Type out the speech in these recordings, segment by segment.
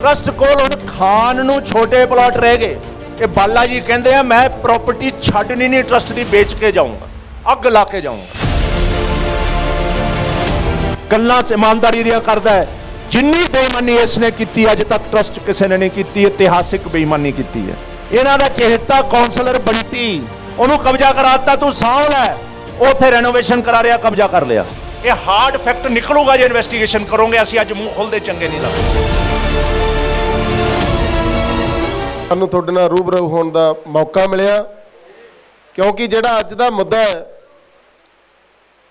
Trust कोल हुण खान नूं छोटे प्लॉट रह गए। ये बाला जी कहते हैं मैं प्रॉपर्टी छड्डनी नहीं, ट्रस्ट की बेच के जाऊंगा, अग ला के जाऊंगा। गल्लां ईमानदारी दियां करदा है। जिन्नी बेईमानी इसने की अज तक ट्रस्ट किसी ने नहीं की, इतिहासिक बेईमानी की है। इन्हां दा चहेता कौंसलर बंटी उन्होंने कब्जा कराता, तू सांभ लै, उत्थे रेनोवेशन करा रहा, कब्जा कर लिया। ये हार्ड फैक्ट निकलूगा जो इन्वेस्टिगेशन करोगे। असीं अज मूँह खोलते चंगे नहीं लगते। ਸਾਨੂੰ ਤੁਹਾਡੇ ਨਾਲ ਰੂਬਰੂ ਹੋਣ ਦਾ ਮੌਕਾ ਮਿਲਿਆ ਕਿਉਂਕਿ ਜਿਹੜਾ ਅੱਜ ਦਾ ਮੁੱਦਾ ਹੈ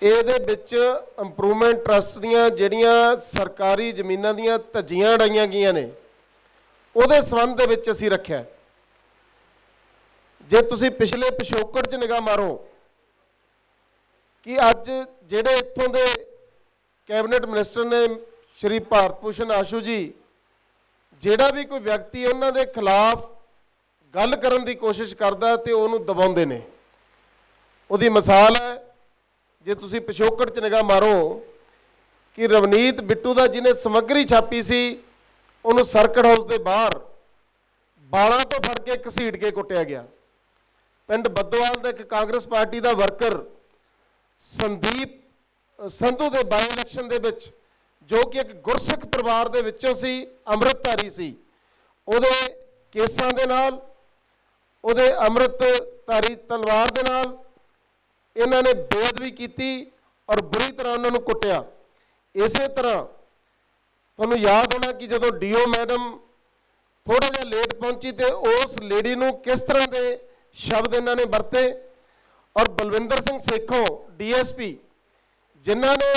ਇਹਦੇ ਵਿੱਚ ਇੰਪਰੂਵਮੈਂਟ ਟਰਸਟ ਦੀਆਂ ਜਿਹੜੀਆਂ ਸਰਕਾਰੀ ਜ਼ਮੀਨਾਂ ਦੀਆਂ ਧੱਜੀਆਂ ਉਡਾਈਆਂ ਗਈਆਂ ਨੇ ਉਹਦੇ ਸੰਬੰਧ ਦੇ ਵਿੱਚ ਅਸੀਂ ਰੱਖਿਆ। ਜੇ ਤੁਸੀਂ ਪਿਛਲੇ ਪਿਛੋਕੜ 'ਚ ਨਿਗਾਹ ਮਾਰੋ ਕਿ ਅੱਜ ਜਿਹੜੇ ਇੱਥੋਂ ਦੇ ਕੈਬਨਿਟ ਮਿਨਿਸਟਰ ਨੇ ਸ਼੍ਰੀ ਭਾਰਤ ਭੂਸ਼ਣ ਆਸ਼ੂ ਜੀ, ਜਿਹੜਾ ਵੀ ਕੋਈ ਵਿਅਕਤੀ ਉਹਨਾਂ ਦੇ ਖਿਲਾਫ ਗੱਲ ਕਰਨ ਦੀ ਕੋਸ਼ਿਸ਼ ਕਰਦਾ ਤੇ ਉਹਨੂੰ ਦਬਾਉਂਦੇ ਨੇ। ਉਹਦੀ ਮਿਸਾਲ ਹੈ, ਜੇ ਤੁਸੀਂ ਪਿਛੋਕੜ 'ਚ ਨਿਗਾਹ ਮਾਰੋ ਕਿ ਰਵਨੀਤ ਬਿੱਟੂ ਦਾ ਜਿਹਨੇ ਸਮੱਗਰੀ ਛਾਪੀ ਸੀ ਉਹਨੂੰ ਸਰਕਟ ਹਾਊਸ ਦੇ ਬਾਹਰ ਬਾਲਾਂ ਤੋਂ ਫੜ ਕੇ ਘਸੀਟ ਕੇ ਕੁੱਟਿਆ ਗਿਆ। ਪਿੰਡ ਬੱਦੋਵਾਲ ਦਾ ਇੱਕ ਕਾਂਗਰਸ ਪਾਰਟੀ ਦਾ ਵਰਕਰ ਸੰਦੀਪ ਸੰਧੂ ਦੇ ਬਾਈ ਇਲੈਕਸ਼ਨ ਦੇ ਵਿੱਚ, ਜੋ ਕਿ ਇੱਕ ਗੁਰਸਿੱਖ ਪਰਿਵਾਰ ਦੇ ਵਿੱਚੋਂ ਸੀ, ਅੰਮ੍ਰਿਤਧਾਰੀ ਸੀ, ਉਹਦੇ ਕੇਸਾਂ ਦੇ ਨਾਲ, ਉਹਦੇ ਅੰਮ੍ਰਿਤਧਾਰੀ ਤਲਵਾਰ ਦੇ ਨਾਲ ਇਹਨਾਂ ਨੇ ਬੇਅਦਬੀ ਕੀਤੀ ਔਰ ਬੁਰੀ ਤਰ੍ਹਾਂ ਉਹਨਾਂ ਨੂੰ ਕੁੱਟਿਆ। ਇਸੇ ਤਰ੍ਹਾਂ ਤੁਹਾਨੂੰ ਯਾਦ ਹੋਣਾ ਕਿ ਜਦੋਂ ਡੀਓ ਮੈਡਮ ਥੋੜਾ ਜਿਹਾ ਲੇਟ ਪਹੁੰਚੀ ਤੇ ਉਸ ਲੇਡੀ ਨੂੰ ਕਿਸ ਤਰ੍ਹਾਂ ਦੇ ਸ਼ਬਦ ਇਹਨਾਂ ਨੇ ਵਰਤੇ, ਔਰ ਬਲਵਿੰਦਰ ਸਿੰਘ ਸੇਖੋਂ ਡੀਐਸਪੀ ਜਿਨ੍ਹਾਂ ਨੇ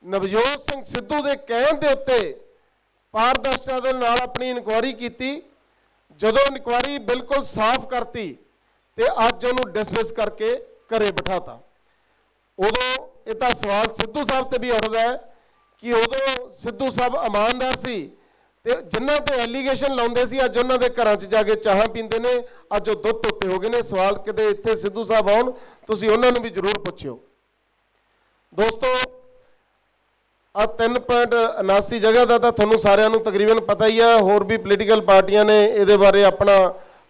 ਨਵਜੋਤ ਸਿੰਘ ਸਿੱਧੂ ਦੇ ਕਹਿਣ ਦੇ ਉੱਤੇ ਪਾਰਦਰਸ਼ਤਾ ਦੇ ਨਾਲ ਆਪਣੀ ਇਨਕੁਆਇਰੀ ਕੀਤੀ, ਜਦੋਂ ਇਨਕੁਆਇਰੀ ਬਿਲਕੁਲ ਸਾਫ਼ ਕਰਤੀ ਤੇ ਅੱਜ ਉਹਨੂੰ ਡਿਸਮਿਸ ਕਰਕੇ ਘਰੇ ਬਿਠਾਤਾ। ਉਦੋਂ ਇਹ ਤਾਂ ਸਵਾਲ ਸਿੱਧੂ ਸਾਹਿਬ ਤੇ ਵੀ ਉੱਠਦਾ ਹੈ ਕਿ ਉਦੋਂ ਸਿੱਧੂ ਸਾਹਿਬ ਇਮਾਨਦਾਰ ਸੀ ਤੇ ਜਿਨ੍ਹਾਂ ਤੇ ਐਲੀਗੇਸ਼ਨ ਲਾਉਂਦੇ ਸੀ ਅੱਜ ਉਹਨਾਂ ਦੇ ਘਰਾਂ 'ਚ ਜਾ ਕੇ ਚਾਹਾਂ ਪੀਂਦੇ ਨੇ, ਅੱਜ ਉਹ ਦੁੱਧ ਉੱਤੇ ਹੋ ਗਏ ਨੇ। ਸਵਾਲ ਕਿਤੇ ਇੱਥੇ ਸਿੱਧੂ ਸਾਹਿਬ ਆਉਣ, ਤੁਸੀਂ ਉਹਨਾਂ ਨੂੰ ਵੀ ਜ਼ਰੂਰ ਪੁੱਛਿਓ। ਦੋਸਤੋ, ਆ 3.79 ਜਗ੍ਹਾ ਦਾ ਤਾਂ ਤੁਹਾਨੂੰ ਸਾਰਿਆਂ ਨੂੰ ਤਕਰੀਬਨ ਪਤਾ ਹੀ ਹੈ। ਹੋਰ ਵੀ ਪੋਲੀਟੀਕਲ ਪਾਰਟੀਆਂ ਨੇ ਇਹਦੇ ਬਾਰੇ ਆਪਣਾ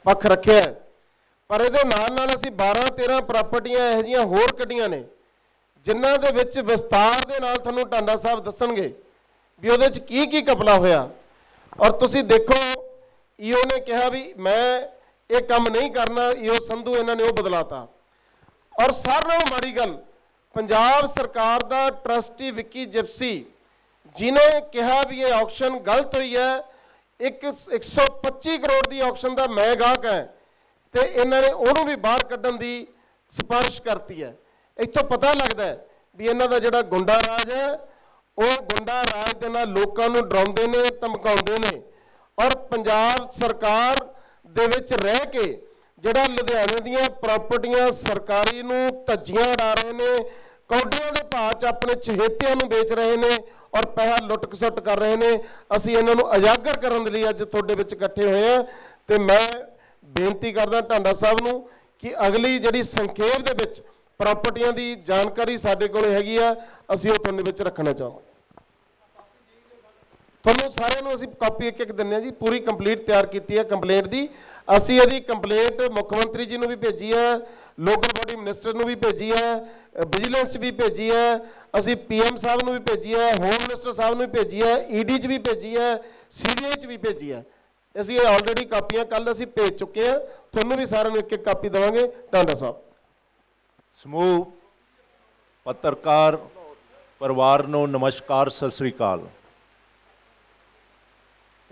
ਪੱਖ ਰੱਖਿਆ ਹੈ, ਪਰ ਇਹਦੇ ਨਾਲ ਨਾਲ ਅਸੀਂ 12-13 ਪ੍ਰਾਪਰਟੀਆਂ ਇਹੋ ਜਿਹੀਆਂ ਹੋਰ ਕੱਢੀਆਂ ਨੇ ਜਿਨ੍ਹਾਂ ਦੇ ਵਿੱਚ ਵਿਸਤਾਰ ਦੇ ਨਾਲ ਤੁਹਾਨੂੰ ਟਾਂਡਾ ਸਾਹਿਬ ਦੱਸਣਗੇ ਵੀ ਉਹਦੇ 'ਚ ਕੀ ਕੀ ਘਪਲਾ ਹੋਇਆ। ਔਰ ਤੁਸੀਂ ਦੇਖੋ, ਈਓ ਨੇ ਕਿਹਾ ਵੀ ਮੈਂ ਇਹ ਕੰਮ ਨਹੀਂ ਕਰਨਾ, ਈਓ ਸੰਧੂ ਇਹਨਾਂ ਨੇ ਉਹ ਬਦਲਾਤਾ। ਔਰ ਸਾਰਿਆਂ ਨਾਲੋਂ ਮਾੜੀ ਗੱਲ, ਪੰਜਾਬ ਸਰਕਾਰ ਦਾ ਟਰਸਟੀ ਵਿੱਕੀ ਜਿਪਸੀ ਜਿਹਨੇ ਕਿਹਾ ਵੀ ਇਹ ਆਕਸ਼ਨ ਗਲਤ ਹੋਈ ਹੈ, 125 ਕਰੋੜ ਦੀ ਆਕਸ਼ਨ ਦਾ ਮੈਂ ਗਾਹਕ ਹੈ, ਤੇ ਇਹਨਾਂ ਨੇ ਉਹਨੂੰ ਵੀ ਬਾਹਰ ਕੱਢਣ ਦੀ ਸਿਫਾਰਿਸ਼ ਕਰਤੀ ਹੈ। ਇੱਥੋਂ ਪਤਾ ਲੱਗਦਾ ਹੈ ਵੀ ਇਹਨਾਂ ਦਾ ਜਿਹੜਾ ਗੁੰਡਾ ਰਾਜ ਹੈ ਉਹ ਗੁੰਡਾ ਰਾਜ ਦੇ ਨਾਲ ਲੋਕਾਂ ਨੂੰ ਡਰਾਉਂਦੇ ਨੇ, ਧਮਕਾਉਂਦੇ ਨੇ, ਔਰ ਪੰਜਾਬ ਸਰਕਾਰ ਦੇ ਵਿੱਚ ਰਹਿ ਕੇ ਜਿਹੜਾ ਲੁਧਿਆਣੇ ਦੀਆਂ ਪ੍ਰਾਪਰਟੀਆਂ ਸਰਕਾਰੀ ਨੂੰ ਧੱਜੀਆਂ ਉਡਾ ਰਹੇ ਨੇ, ਕੌਡੀਆਂ ਦੇ ਭਾਅ 'ਚ ਆਪਣੇ ਚਹੇਤਿਆਂ ਨੂੰ ਵੇਚ ਰਹੇ ਨੇ ਔਰ ਪੈਸਾ ਲੁੱਟ ਖਸੁੱਟ ਕਰ ਰਹੇ ਨੇ। ਅਸੀਂ ਇਹਨਾਂ ਨੂੰ ਉਜਾਗਰ ਕਰਨ ਦੇ ਲਈ ਅੱਜ ਤੁਹਾਡੇ ਵਿੱਚ ਇਕੱਠੇ ਹੋਏ ਹਾਂ ਤੇ ਮੈਂ ਬੇਨਤੀ ਕਰਦਾ ਟਾਂਡਾ ਸਾਹਿਬ ਨੂੰ ਕਿ ਅਗਲੀ ਜਿਹੜੀ ਸੰਖੇਪ ਦੇ ਵਿੱਚ ਪ੍ਰਾਪਰਟੀਆਂ ਦੀ ਜਾਣਕਾਰੀ ਸਾਡੇ ਕੋਲ ਹੈਗੀ ਆ, ਅਸੀਂ ਉਹ ਤੁਹਾਡੇ ਵਿੱਚ ਰੱਖਣਾ ਚਾਹਾਂਗੇ। ਤੁਹਾਨੂੰ ਸਾਰਿਆਂ ਨੂੰ ਅਸੀਂ ਕਾਪੀ ਇੱਕ ਇੱਕ ਦਿੰਦੇ ਹਾਂ ਜੀ, ਪੂਰੀ ਕੰਪਲੀਟ ਤਿਆਰ ਕੀਤੀ ਹੈ ਕੰਪਲੇਂਟ ਦੀ। ਅਸੀਂ ਇਹਦੀ ਕੰਪਲੇਂਟ ਮੁੱਖ ਮੰਤਰੀ ਜੀ ਨੂੰ ਵੀ ਭੇਜੀ ਹੈ, ਲੋਕਲ ਬਾਡੀ ਮਿਨਿਸਟਰ ਨੂੰ ਵੀ ਭੇਜੀ ਹੈ, ਵਿਜੀਲੈਂਸ ਵੀ ਭੇਜੀ ਹੈ, ਅਸੀਂ PM ਸਾਹਿਬ ਨੂੰ ਵੀ ਭੇਜੀ ਹੈ, ਹੋਮ ਮਿਨਿਸਟਰ ਸਾਹਿਬ ਨੂੰ ਵੀ ਭੇਜੀ ਹੈ, ED 'ਚ ਵੀ ਭੇਜੀ ਹੈ, CBI 'ਚ ਵੀ ਭੇਜੀ ਹੈ। ਅਸੀਂ ਇਹ ਆਲਰੇਡੀ ਕਾਪੀਆਂ ਕੱਲ੍ਹ ਅਸੀਂ ਭੇਜ ਚੁੱਕੇ ਹਾਂ, ਤੁਹਾਨੂੰ ਵੀ ਸਾਰਿਆਂ ਨੂੰ ਇੱਕ ਇੱਕ ਕਾਪੀ ਦੇਵਾਂਗੇ। ਟਾਂਡਾ ਸਾਹਿਬ। ਸਮੂਹ ਪੱਤਰਕਾਰ ਪਰਿਵਾਰ ਨੂੰ ਨਮਸਕਾਰ, ਸਤਿ ਸ੍ਰੀ ਅਕਾਲ।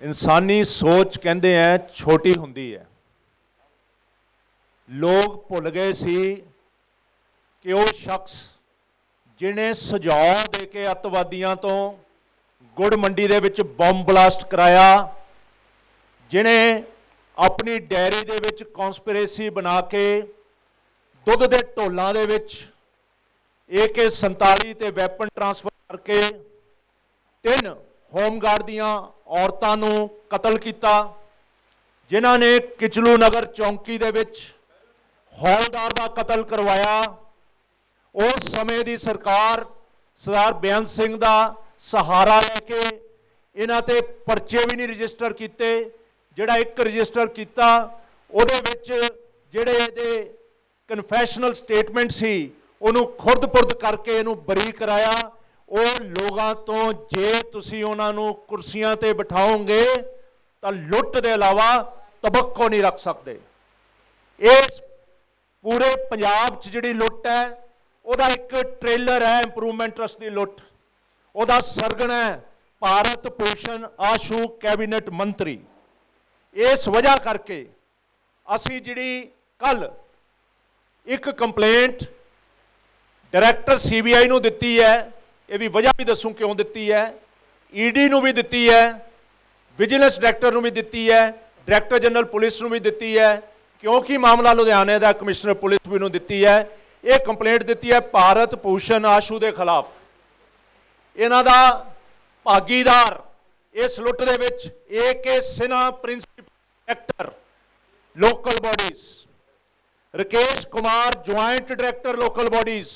ਇਨਸਾਨੀ ਸੋਚ ਕਹਿੰਦੇ ਆ ਛੋਟੀ ਹੁੰਦੀ ਹੈ। ਲੋਕ ਭੁੱਲ ਗਏ ਸੀ ਕਿ ਉਹ ਸ਼ਖਸ ਜਿਹਨੇ ਸੁਝਾਅ ਦੇ ਕੇ ਅੱਤਵਾਦੀਆਂ ਤੋਂ ਗੁੜ ਮੰਡੀ ਦੇ ਵਿੱਚ ਬੰਬ ਬਲਾਸਟ ਕਰਾਇਆ, ਜਿਹਨੇ ਆਪਣੀ ਡੈਰੀ ਦੇ ਵਿੱਚ ਕਨਸਪੀਰੇਸੀ ਬਣਾ ਕੇ ਦੁੱਧ ਦੇ ਢੋਲਾਂ ਦੇ ਵਿੱਚ AK-47 ਤੇ ਵੈਪਨ ਟ੍ਰਾਂਸਫਰ ਕਰਕੇ 3 ਹੋਮਗਾਰਡ ਦੀਆਂ ਔਰਤਾਂ ਨੂੰ ਕਤਲ ਕੀਤਾ, ਜਿਨ੍ਹਾਂ ਨੇ ਕਿਚਲੂ ਨਗਰ ਚੌਂਕੀ ਦੇ ਵਿੱਚ ਹੌਲਦਾਰ ਦਾ ਕਤਲ ਕਰਵਾਇਆ। ਉਸ ਸਮੇਂ ਦੀ ਸਰਕਾਰ ਸਰਦਾਰ ਬੇਅੰਤ ਸਿੰਘ ਦਾ ਸਹਾਰਾ ਲੈ ਕੇ ਇਹਨਾਂ ਤੇ ਪਰਚੇ ਵੀ ਨਹੀਂ ਰਜਿਸਟਰ ਕੀਤੇ। ਜਿਹੜਾ ਇੱਕ ਰਜਿਸਟਰ ਕੀਤਾ ਉਹਦੇ ਵਿੱਚ ਜਿਹੜੇ ਇਹਦੇ ਕਨਫੈਸ਼ਨਲ ਸਟੇਟਮੈਂਟ ਸੀ ਉਹਨੂੰ ਖੁਰਦ-ਪੁਰਦ ਕਰਕੇ ਇਹਨੂੰ ਬਰੀ ਕਰਾਇਆ। ਉਹ ਲੋਕਾਂ ਤੋਂ ਜੇ ਤੁਸੀਂ ਉਹਨਾਂ ਨੂੰ ਕੁਰਸੀਆਂ ਤੇ ਬਿਠਾਓਗੇ ਤਾਂ ਲੁੱਟ ਦੇ ਇਲਾਵਾ ਤਬੱਕੋ ਨਹੀਂ ਰੱਖ ਸਕਦੇ। ਇਸ ਪੂਰੇ ਪੰਜਾਬ 'ਚ ਜਿਹੜੀ ਲੁੱਟ ਹੈ ਉਹਦਾ ਇੱਕ ਟ੍ਰੇਲਰ ਹੈ ਇੰਪਰੂਵਮੈਂਟ ਟਰਸਟ ਦੀ ਲੁੱਟ। ਉਹਦਾ ਸਰਗਣ ਹੈ ਭਾਰਤ ਭੂਸ਼ਣ ਆਸ਼ੂ ਕੈਬਨਿਟ ਮੰਤਰੀ। ਇਸ ਵਜ੍ਹਾ ਕਰਕੇ ਅਸੀਂ ਜਿਹੜੀ ਕੱਲ ਇੱਕ ਕੰਪਲੇਂਟ ਡਾਇਰੈਕਟਰ CBI ਨੂੰ ਦਿੱਤੀ ਹੈ, ਇਹ ਵੀ ਵਜ੍ਹਾ ਵੀ ਦੱਸੂ ਕਿਉਂ ਦਿੱਤੀ ਹੈ, ED ਨੂੰ ਵੀ ਦਿੱਤੀ ਹੈ, ਵਿਜੀਲੈਂਸ ਡਾਇਰੈਕਟਰ ਨੂੰ ਵੀ ਦਿੱਤੀ ਹੈ, ਡਾਇਰੈਕਟਰ ਜਨਰਲ ਪੁਲਿਸ ਨੂੰ ਵੀ ਦਿੱਤੀ ਹੈ, ਕਿਉਂਕਿ ਮਾਮਲਾ ਲੁਧਿਆਣੇ ਦਾ ਕਮਿਸ਼ਨਰ ਪੁਲਿਸ ਵੀ ਨੂੰ ਦਿੱਤੀ ਹੈ। ਇਹ ਕੰਪਲੇਂਟ ਦਿੱਤੀ ਹੈ ਭਾਰਤ ਭੂਸ਼ਣ ਆਸ਼ੂ ਦੇ ਖਿਲਾਫ। ਇਹਨਾਂ ਦਾ ਭਾਗੀਦਾਰ ਇਸ ਲੁੱਟ ਦੇ ਵਿੱਚ AK Sinha principal director local bodies, Rakesh Kumar joint director local bodies,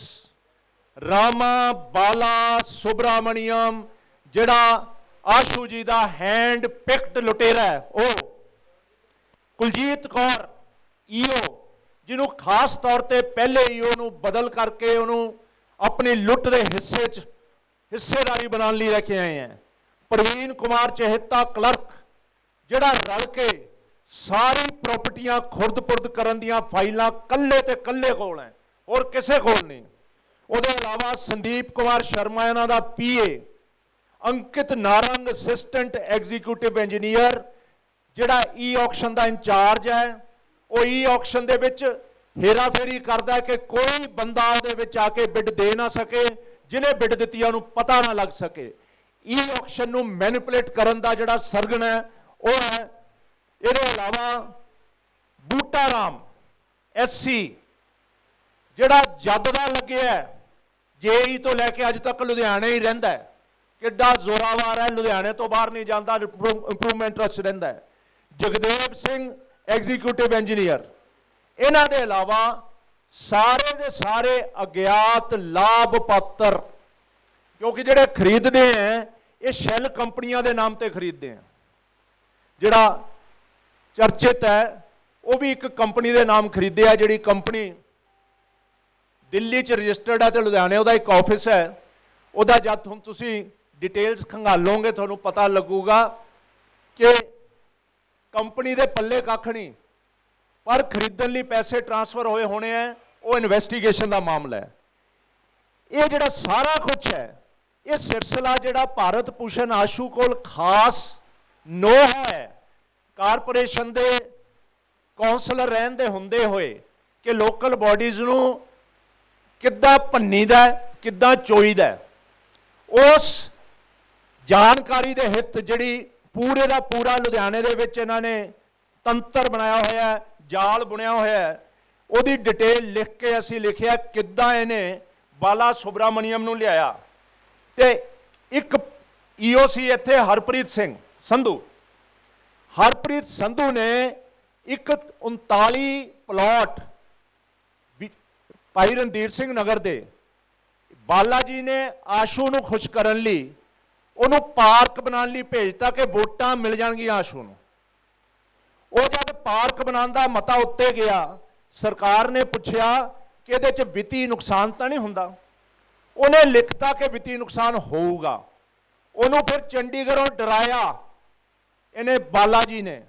Rama ਬਾਲਾ ਸੁਬਰਾਮਣੀਅਮ ਜਿਹੜਾ ਆਸ਼ੂ ਜੀ ਦਾ ਹੈਂਡ ਪਿਕਡ ਲੁਟੇਰਾ ਹੈ, ਉਹ ਕੁਲਜੀਤ ਕੌਰ EO ਜਿਹਨੂੰ ਖਾਸ ਤੌਰ ਤੇ ਪਹਿਲੇ EO ਨੂੰ ਬਦਲ ਕਰਕੇ ਉਹਨੂੰ ਆਪਣੀ ਲੁੱਟ ਦੇ ਹਿੱਸੇ 'ਚ ਹਿੱਸੇਦਾਰੀ ਬਣਾਉਣ ਲਈ ਲੈ ਕੇ ਆਏ हैं। ਪ੍ਰਵੀਨ ਕੁਮਾਰ ਚਹਿਤਾ ਕਲਰਕ ਜਿਹੜਾ ਰਲ ਕੇ ਸਾਰੀ ਪ੍ਰਾਪਰਟੀਆਂ ਖੁਰਦ-ਪੁਰਦ ਕਰਨ ਦੀਆਂ ਫਾਈਲਾਂ ਕੱਲੇ ਤੇ ਕੱਲੇ ਕੋਲ ਹੈ, ਹੋਰ ਕਿਸੇ ਕੋਲ ਨਹੀਂ। ਉਹਦੇ ਇਲਾਵਾ ਸੰਦੀਪ ਕੁਮਾਰ ਸ਼ਰਮਾ ਇਹਨਾਂ ਦਾ PA, ਅੰਕਿਤ ਨਾਰੰਗ ਅਸਿਸਟੈਂਟ ਐਗਜ਼ੀਕਿਊਟਿਵ ਇੰਜੀਨੀਅਰ ਜਿਹੜਾ E-ਆਕਸ਼ਨ ਦਾ ਇੰਚਾਰਜ ਹੈ। ਉਹ E-ਆਕਸ਼ਨ ਦੇ ਵਿੱਚ ਹੇਰਾਫੇਰੀ ਕਰਦਾ ਕਿ ਕੋਈ ਬੰਦਾ ਉਹਦੇ ਵਿੱਚ ਆ ਕੇ ਬਿੱਡ ਦੇ ਨਾ ਸਕੇ, ਜਿਹਨੇ ਬਿੱਡ ਦਿੱਤੀ ਉਹਨੂੰ ਪਤਾ ਨਾ ਲੱਗ ਸਕੇ। E-ਆਕਸ਼ਨ ਨੂੰ ਮੈਨੀਪੂਲੇਟ ਕਰਨ ਦਾ ਜਿਹੜਾ ਸਰਗਣ ਹੈ ਉਹ ਹੈ। ਇਹਦੇ ਇਲਾਵਾ ਬੂਟਾ ਰਾਮ SC ਜਿਹੜਾ ਜੱਦ ਦਾ ਲੱਗਿਆ, JE ਤੋਂ ਲੈ ਕੇ ਅੱਜ ਤੱਕ ਲੁਧਿਆਣੇ ਹੀ ਰਹਿੰਦਾ ਹੈ, ਕਿੱਡਾ ਜ਼ੋਰਾਵਾਰ ਹੈ, ਲੁਧਿਆਣੇ ਤੋਂ ਬਾਹਰ ਨਹੀਂ ਜਾਂਦਾ, ਇੰਪਰੂਵਮੈਂਟ ਟਰਸਟ ਰਹਿੰਦਾ ਹੈ। Jagdev Singh executive engineer. ਇਹਨਾਂ ਦੇ ਇਲਾਵਾ ਸਾਰੇ ਦੇ ਸਾਰੇ ਅਗਿਆਤ ਲਾਭ ਪਾਤਰ, ਕਿਉਂਕਿ ਜਿਹੜੇ ਖਰੀਦਦੇ ਹੈ ਇਹ ਸ਼ੈਲ ਕੰਪਨੀਆਂ ਦੇ ਨਾਮ ਤੇ ਖਰੀਦਦੇ ਹੈ। ਜਿਹੜਾ ਚਰਚਿਤ ਹੈ ਉਹ ਵੀ ਇੱਕ ਕੰਪਨੀ ਦੇ ਨਾਮ ਖਰੀਦਿਆ, ਜਿਹੜੀ ਕੰਪਨੀ ਦਿੱਲੀ 'ਚ ਰਜਿਸਟਰਡ ਹੈ ਤੇ ਲੁਧਿਆਣੇ ਉਹਦਾ ਇੱਕ ਆਫਿਸ ਹੈ। ਉਹਦਾ ਜਦ ਹੁਣ ਤੁਸੀਂ ਡਿਟੇਲਸ ਖੰਗਾਲੋਗੇ ਤੁਹਾਨੂੰ ਪਤਾ ਲੱਗੂਗਾ ਕਿ ਕੰਪਨੀ ਦੇ ਪੱਲੇ ਕੱਖ ਨਹੀਂ, ਪਰ ਖਰੀਦਣ ਲਈ ਪੈਸੇ ਟ੍ਰਾਂਸਫਰ ਹੋਏ ਹੋਣੇ ਹੈ। ਉਹ ਇਨਵੈਸਟੀਗੇਸ਼ਨ ਦਾ ਮਾਮਲਾ ਹੈ। ਇਹ ਜਿਹੜਾ ਸਾਰਾ ਕੁਝ ਹੈ, ਇਹ ਸਿਲਸਿਲਾ ਜਿਹੜਾ ਭਾਰਤ ਭੂਸ਼ਣ ਆਸ਼ੂ ਕੋਲ ਖਾਸ ਨੋਹਾ ਹੈ ਕਾਰਪੋਰੇਸ਼ਨ ਦੇ ਕੌਂਸਲਰ ਰਹਿਣ ਦੇ ਹੁੰਦੇ ਹੋਏ ਕਿ ਲੋਕਲ ਬਾਡੀਜ਼ ਨੂੰ ਕਿੱਦਾਂ ਭੰਨੀਦਾ, ਕਿੱਦਾਂ ਚੋਈਦਾ। ਉਸ ਜਾਣਕਾਰੀ ਦੇ ਹਿੱਤ ਜਿਹੜੀ ਪੂਰੇ ਦਾ ਪੂਰਾ ਲੁਧਿਆਣੇ ਦੇ ਵਿੱਚ ਇਹਨਾਂ ਨੇ ਤੰਤਰ ਬਣਾਇਆ ਹੋਇਆ, ਜਾਲ ਬੁਣਿਆ ਹੋਇਆ, ਉਹਦੀ ਡਿਟੇਲ ਲਿਖ ਕੇ ਅਸੀਂ ਲਿਖਿਆ ਕਿੱਦਾਂ ਇਹਨੇ ਬਾਲਾ ਸੁਬਰਾਮਣੀਅਮ ਨੂੰ ਲਿਆਇਆ। ਤੇ ਇੱਕ EOC ਇੱਥੇ ਹਰਪ੍ਰੀਤ ਸਿੰਘ ਸੰਧੂ, ਹਰਪ੍ਰੀਤ ਸੰਧੂ ਨੇ ਇੱਕ 39 ਪਲਾਟ ਭਾਈ ਰਣਧੀਰ ਸਿੰਘ ਨਗਰ ਦੇ ਬਾਲਾ ਜੀ ਨੇ ਆਸ਼ੂ ਨੂੰ ਖੁਸ਼ ਕਰਨ ਲਈ ਉਹਨੂੰ ਪਾਰਕ ਬਣਾਉਣ ਲਈ ਭੇਜਤਾ ਕਿ ਵੋਟਾਂ ਮਿਲ ਜਾਣਗੀਆਂ ਆਸ਼ੂ ਨੂੰ। ਉਹ ਜਦ ਪਾਰਕ ਬਣਾਉਣ ਦਾ ਮਤਾ ਉੱਤੇ ਗਿਆ, ਸਰਕਾਰ ਨੇ ਪੁੱਛਿਆ ਕਿ ਇਹਦੇ 'ਚ ਵਿੱਤੀ ਨੁਕਸਾਨ ਤਾਂ ਨਹੀਂ ਹੁੰਦਾ। ਉਹਨੇ ਲਿਖਤਾ ਕਿ ਵਿੱਤੀ ਨੁਕਸਾਨ ਹੋਊਗਾ। ਉਹਨੂੰ ਫਿਰ ਚੰਡੀਗੜ੍ਹੋਂ ਡਰਾਇਆ ਇਹਨੇ ਬਾਲਾ ਜੀ ਨੇ,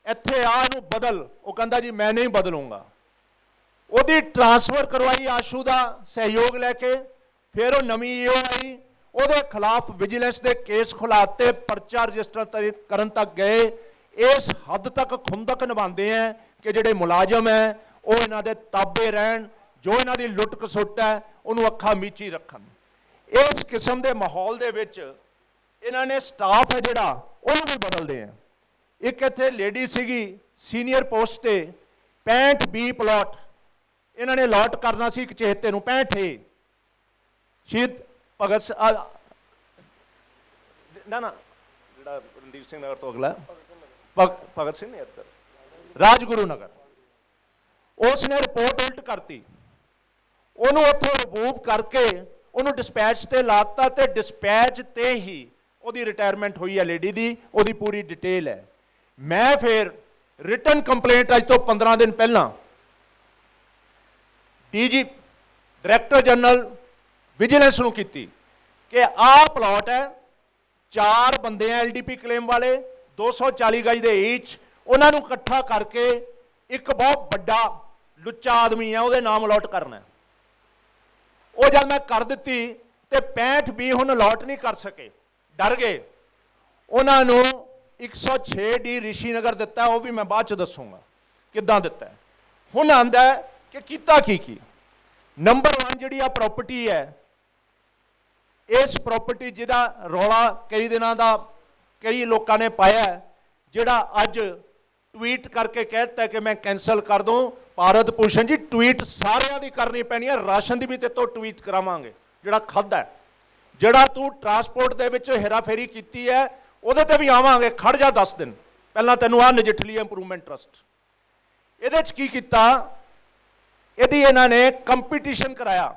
ਇੱਥੇ ਆ ਇਹਨੂੰ ਬਦਲ। ਉਹ ਕਹਿੰਦਾ ਜੀ ਮੈਂ ਨਹੀਂ ਬਦਲੂੰਗਾ। ਉਹਦੀ ਟ੍ਰਾਂਸਫਰ ਕਰਵਾਈ ਆਸ਼ੂ ਦਾ ਸਹਿਯੋਗ ਲੈ ਕੇ। ਫਿਰ ਉਹ ਨਵੀਂ EO ਆਈ, ਉਹਦੇ ਖਿਲਾਫ ਵਿਜੀਲੈਂਸ ਦੇ ਕੇਸ ਖੁਲਾਤੇ, ਪਰਚਾ ਰਜਿਸਟਰ ਕਰਨ ਤੱਕ ਗਏ। ਇਸ ਹੱਦ ਤੱਕ ਖੁੰਦਕ ਨਿਭਾਉਂਦੇ ਹੈ ਕਿ ਜਿਹੜੇ ਮੁਲਾਜ਼ਮ ਹੈ ਉਹ ਇਹਨਾਂ ਦੇ ਤਾਬੇ ਰਹਿਣ, ਜੋ ਇਹਨਾਂ ਦੀ ਲੁੱਟ ਖਸੁੱਟ ਹੈ ਉਹਨੂੰ ਅੱਖਾਂ ਮੀਚੀ ਰੱਖਣ। ਇਸ ਕਿਸਮ ਦੇ ਮਾਹੌਲ ਦੇ ਵਿੱਚ ਇਹਨਾਂ ਨੇ ਸਟਾਫ ਹੈ ਜਿਹੜਾ ਉਹਨੂੰ ਵੀ ਬਦਲਦੇ ਹੈ। ਇੱਕ ਇੱਥੇ ਲੇਡੀ ਸੀਗੀ ਸੀਨੀਅਰ ਪੋਸਟ ਤੇ, 65B ਪਲਾਟ ਇਹਨਾਂ ਨੇ ਅਲਾਟ ਕਰਨਾ ਸੀ ਇੱਕ ਚੇਤੇ ਨੂੰ, 65 ਸ਼ਹੀਦ ਭਗਤ ਨਾ ਜਿਹੜਾ ਰਣਧੀਰ ਸਿੰਘ ਨਗਰ ਤੋਂ ਅਗਲਾ ਭਗਤ ਸਿੰਘ ਨੇ ਰਾਜਗੁਰੂ ਨਗਰ, ਉਸ ਨੇ ਰਿਪੋਰਟ ਉਲਟ ਕਰਤੀ। ਉਹਨੂੰ ਉੱਥੋਂ ਰਿਮੂਵ ਕਰਕੇ ਉਹਨੂੰ ਡਿਸਪੈਚ ਤੇ ਲਾਤਾ ਤੇ ਡਿਸਪੈਚ ਤੇ ਹੀ ਉਹਦੀ ਰਿਟਾਇਰਮੈਂਟ ਹੋਈ ਹੈ ਲੇਡੀ ਦੀ, ਉਹਦੀ ਪੂਰੀ ਡਿਟੇਲ ਹੈ। ਮੈਂ ਫਿਰ ਰਿਟਨ ਕੰਪਲੇਂਟ ਅੱਜ ਤੋਂ 15 ਦਿਨ ਪਹਿਲਾਂ ਡੀਜੀ ਡਾਇਰੈਕਟਰ ਜਨਰਲ ਵਿਜੀਲੈਂਸ ਨੂੰ ਕੀਤੀ ਕਿ ਆਹ ਪਲਾਟ ਹੈ, 4 ਬੰਦੇ ਆ ਐਲਡੀਪੀ ਕਲੇਮ ਵਾਲੇ, 240 ਗਜ ਦੇ ਈਚ, ਉਹਨਾਂ ਨੂੰ ਇਕੱਠਾ ਕਰਕੇ ਇੱਕ ਬਹੁਤ ਵੱਡਾ ਲੁੱਚਾ ਆਦਮੀ ਹੈ ਉਹਦੇ ਨਾਮ ਅਲਾਟ ਕਰਨਾ। ਉਹ ਜਦ ਮੈਂ ਕਰ ਦਿੱਤੀ ਤੇ 65 ਵੀ ਹੁਣ ਅਲਾਟ ਨਹੀਂ ਕਰ ਸਕੇ, ਡਰ ਗਏ। ਉਹਨਾਂ ਨੂੰ 106 ਡੀ ਰਿਸ਼ੀਨਗਰ ਦਿੱਤਾ, ਉਹ ਵੀ ਮੈਂ ਬਾਅਦ ਚ ਦੱਸੂਗਾ ਕਿੱਦਾਂ ਦਿੱਤਾ। ਹੁਣ ਆਂਦਾ ਕਿ ਕੀਤਾ ਕੀ। ਨੰਬਰ 1 ਜਿਹੜੀ ਆ ਪ੍ਰਾਪਰਟੀ ਹੈ, ਇਸ ਪ੍ਰਾਪਰਟੀ ਜਿਹਦਾ ਰੌਲਾ ਕਈ ਦਿਨਾਂ ਦਾ ਕਈ ਲੋਕਾਂ ਨੇ ਪਾਇਆ, ਜਿਹੜਾ ਅੱਜ ਟਵੀਟ ਕਰਕੇ ਕਹਿਤਾ ਕਿ ਮੈਂ ਕੈਂਸਲ ਕਰ ਦੂੰ। ਭਾਰਤ ਭੂਸ਼ਣ ਜੀ, ਟਵੀਟ ਸਾਰਿਆਂ ਦੀ ਕਰਨੀ ਪੈਣੀ ਹੈ, ਰਾਸ਼ਨ ਦੀ ਵੀ ਤੇ ਤੋਂ ਟਵੀਟ ਕਰਾਵਾਂਗੇ। ਜਿਹੜਾ ਖਾਦਾ, ਜਿਹੜਾ ਤੂੰ ਟਰਾਂਸਪੋਰਟ ਦੇ ਵਿੱਚ ਹੇਰਾਫੇਰੀ ਕੀਤੀ ਹੈ, ਉਹਦੇ ਤੇ ਵੀ ਆਵਾਂਗੇ। ਖੜ ਜਾ 10 ਦਿਨ ਪਹਿਲਾਂ, ਤੈਨੂੰ ਆ ਨਜਿੱਠ ਲਈ ਇੰਪਰੂਵਮੈਂਟ ਟਰਸਟ। ਇਹਦੇ 'ਚ ਕੀ ਕੀਤਾ, ਇਹਦੀ ਇਹਨਾਂ ਨੇ ਕੰਪੀਟੀਸ਼ਨ ਕਰਾਇਆ।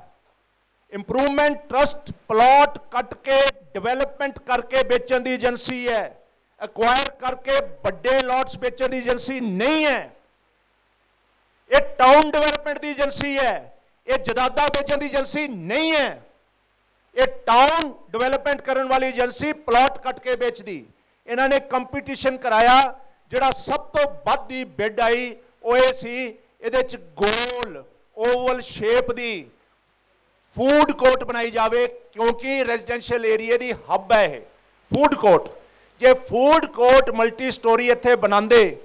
ਇੰਪਰੂਵਮੈਂਟ ਟਰਸਟ ਪਲਾਟ ਕੱਟ ਕੇ ਡਿਵੈਲਪਮੈਂਟ ਕਰਕੇ ਵੇਚਣ ਦੀ ਏਜੰਸੀ ਹੈ, ਐਕਵਾਇਰ ਕਰਕੇ ਵੱਡੇ ਲੋਟਸ ਵੇਚਣ ਦੀ ਏਜੰਸੀ ਨਹੀਂ ਹੈ। ਇਹ ਟਾਊਨ ਡਿਵੈਲਪਮੈਂਟ ਦੀ ਏਜੰਸੀ ਹੈ, ਇਹ ਜਦਾਦਾ ਵੇਚਣ ਦੀ ਏਜੰਸੀ ਨਹੀਂ ਹੈ। ਇਹ ਟਾਊਨ ਡਿਵੈਲਪਮੈਂਟ ਕਰਨ ਵਾਲੀ ਏਜੰਸੀ ਪਲਾਟ ਕੱਟ ਕੇ ਵੇਚਦੀ। ਇਹਨਾਂ ਨੇ ਕੰਪੀਟੀਸ਼ਨ ਕਰਾਇਆ, ਜਿਹੜਾ ਸਭ ਤੋਂ ਵੱਧ ਦੀ ਬਿਡ ਆਈ ਉਹ ਇਹ ਸੀ, ਇਹਦੇ ਚ ਗੋਲ ਓਵਲ ਸ਼ੇਪ ਦੀ ਫੂਡ ਕੋਰਟ ਬਣਾਈ ਜਾਵੇ, ਕਿਉਂਕਿ ਰੈਜ਼ੀਡੈਂਸ਼ੀਅਲ ਏਰੀਆ ਦੀ ਹੱਬ ਹੈ ਇਹ ਫੂਡ ਕੋਰਟ। ਜੇ ਫੂਡ ਕੋਰਟ ਮਲਟੀ ਸਟੋਰੀ ਇੱਥੇ ਬਣਾਉਂਦੇ,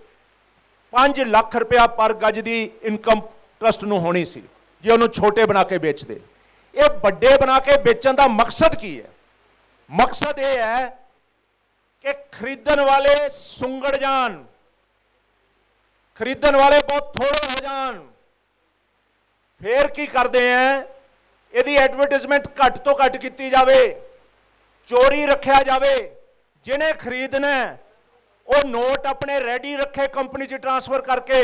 5 ਲੱਖ ਰੁਪਇਆ ਪਰ ਗਜ ਦੀ ਇਨਕਮ ਟਰਸਟ ਨੂੰ ਹੋਣੀ ਸੀ ਜੇ ਉਹਨੂੰ ਛੋਟੇ ਬਣਾ ਕੇ ਵੇਚਦੇ। ਇਹ ਵੱਡੇ ਬਣਾ ਕੇ ਵੇਚਣ ਦਾ ਮਕਸਦ ਕੀ ਹੈ? ਮਕਸਦ ਇਹ ਹੈ ਕਿ ਖਰੀਦਣ ਵਾਲੇ ਸੁੰਗੜ ਜਾਣ, ਖਰੀਦਣ ਵਾਲੇ ਬਹੁਤ ਥੋੜੇ ਹੋ ਜਾਣ। ਫੇਰ ਕੀ ਕਰਦੇ ਆ, ਇਹਦੀ ਐਡਵਰਟਾਈਜ਼ਮੈਂਟ ਘੱਟ ਤੋਂ ਘੱਟ ਕੀਤੀ ਜਾਵੇ, ਚੋਰੀ ਰੱਖਿਆ ਜਾਵੇ। ਜਿਹਨੇ ਖਰੀਦਣਾ ਉਹ ਨੋਟ ਆਪਣੇ ਰੈਡੀ ਰੱਖੇ ਕੰਪਨੀ 'ਚ ਟ੍ਰਾਂਸਫਰ ਕਰਕੇ।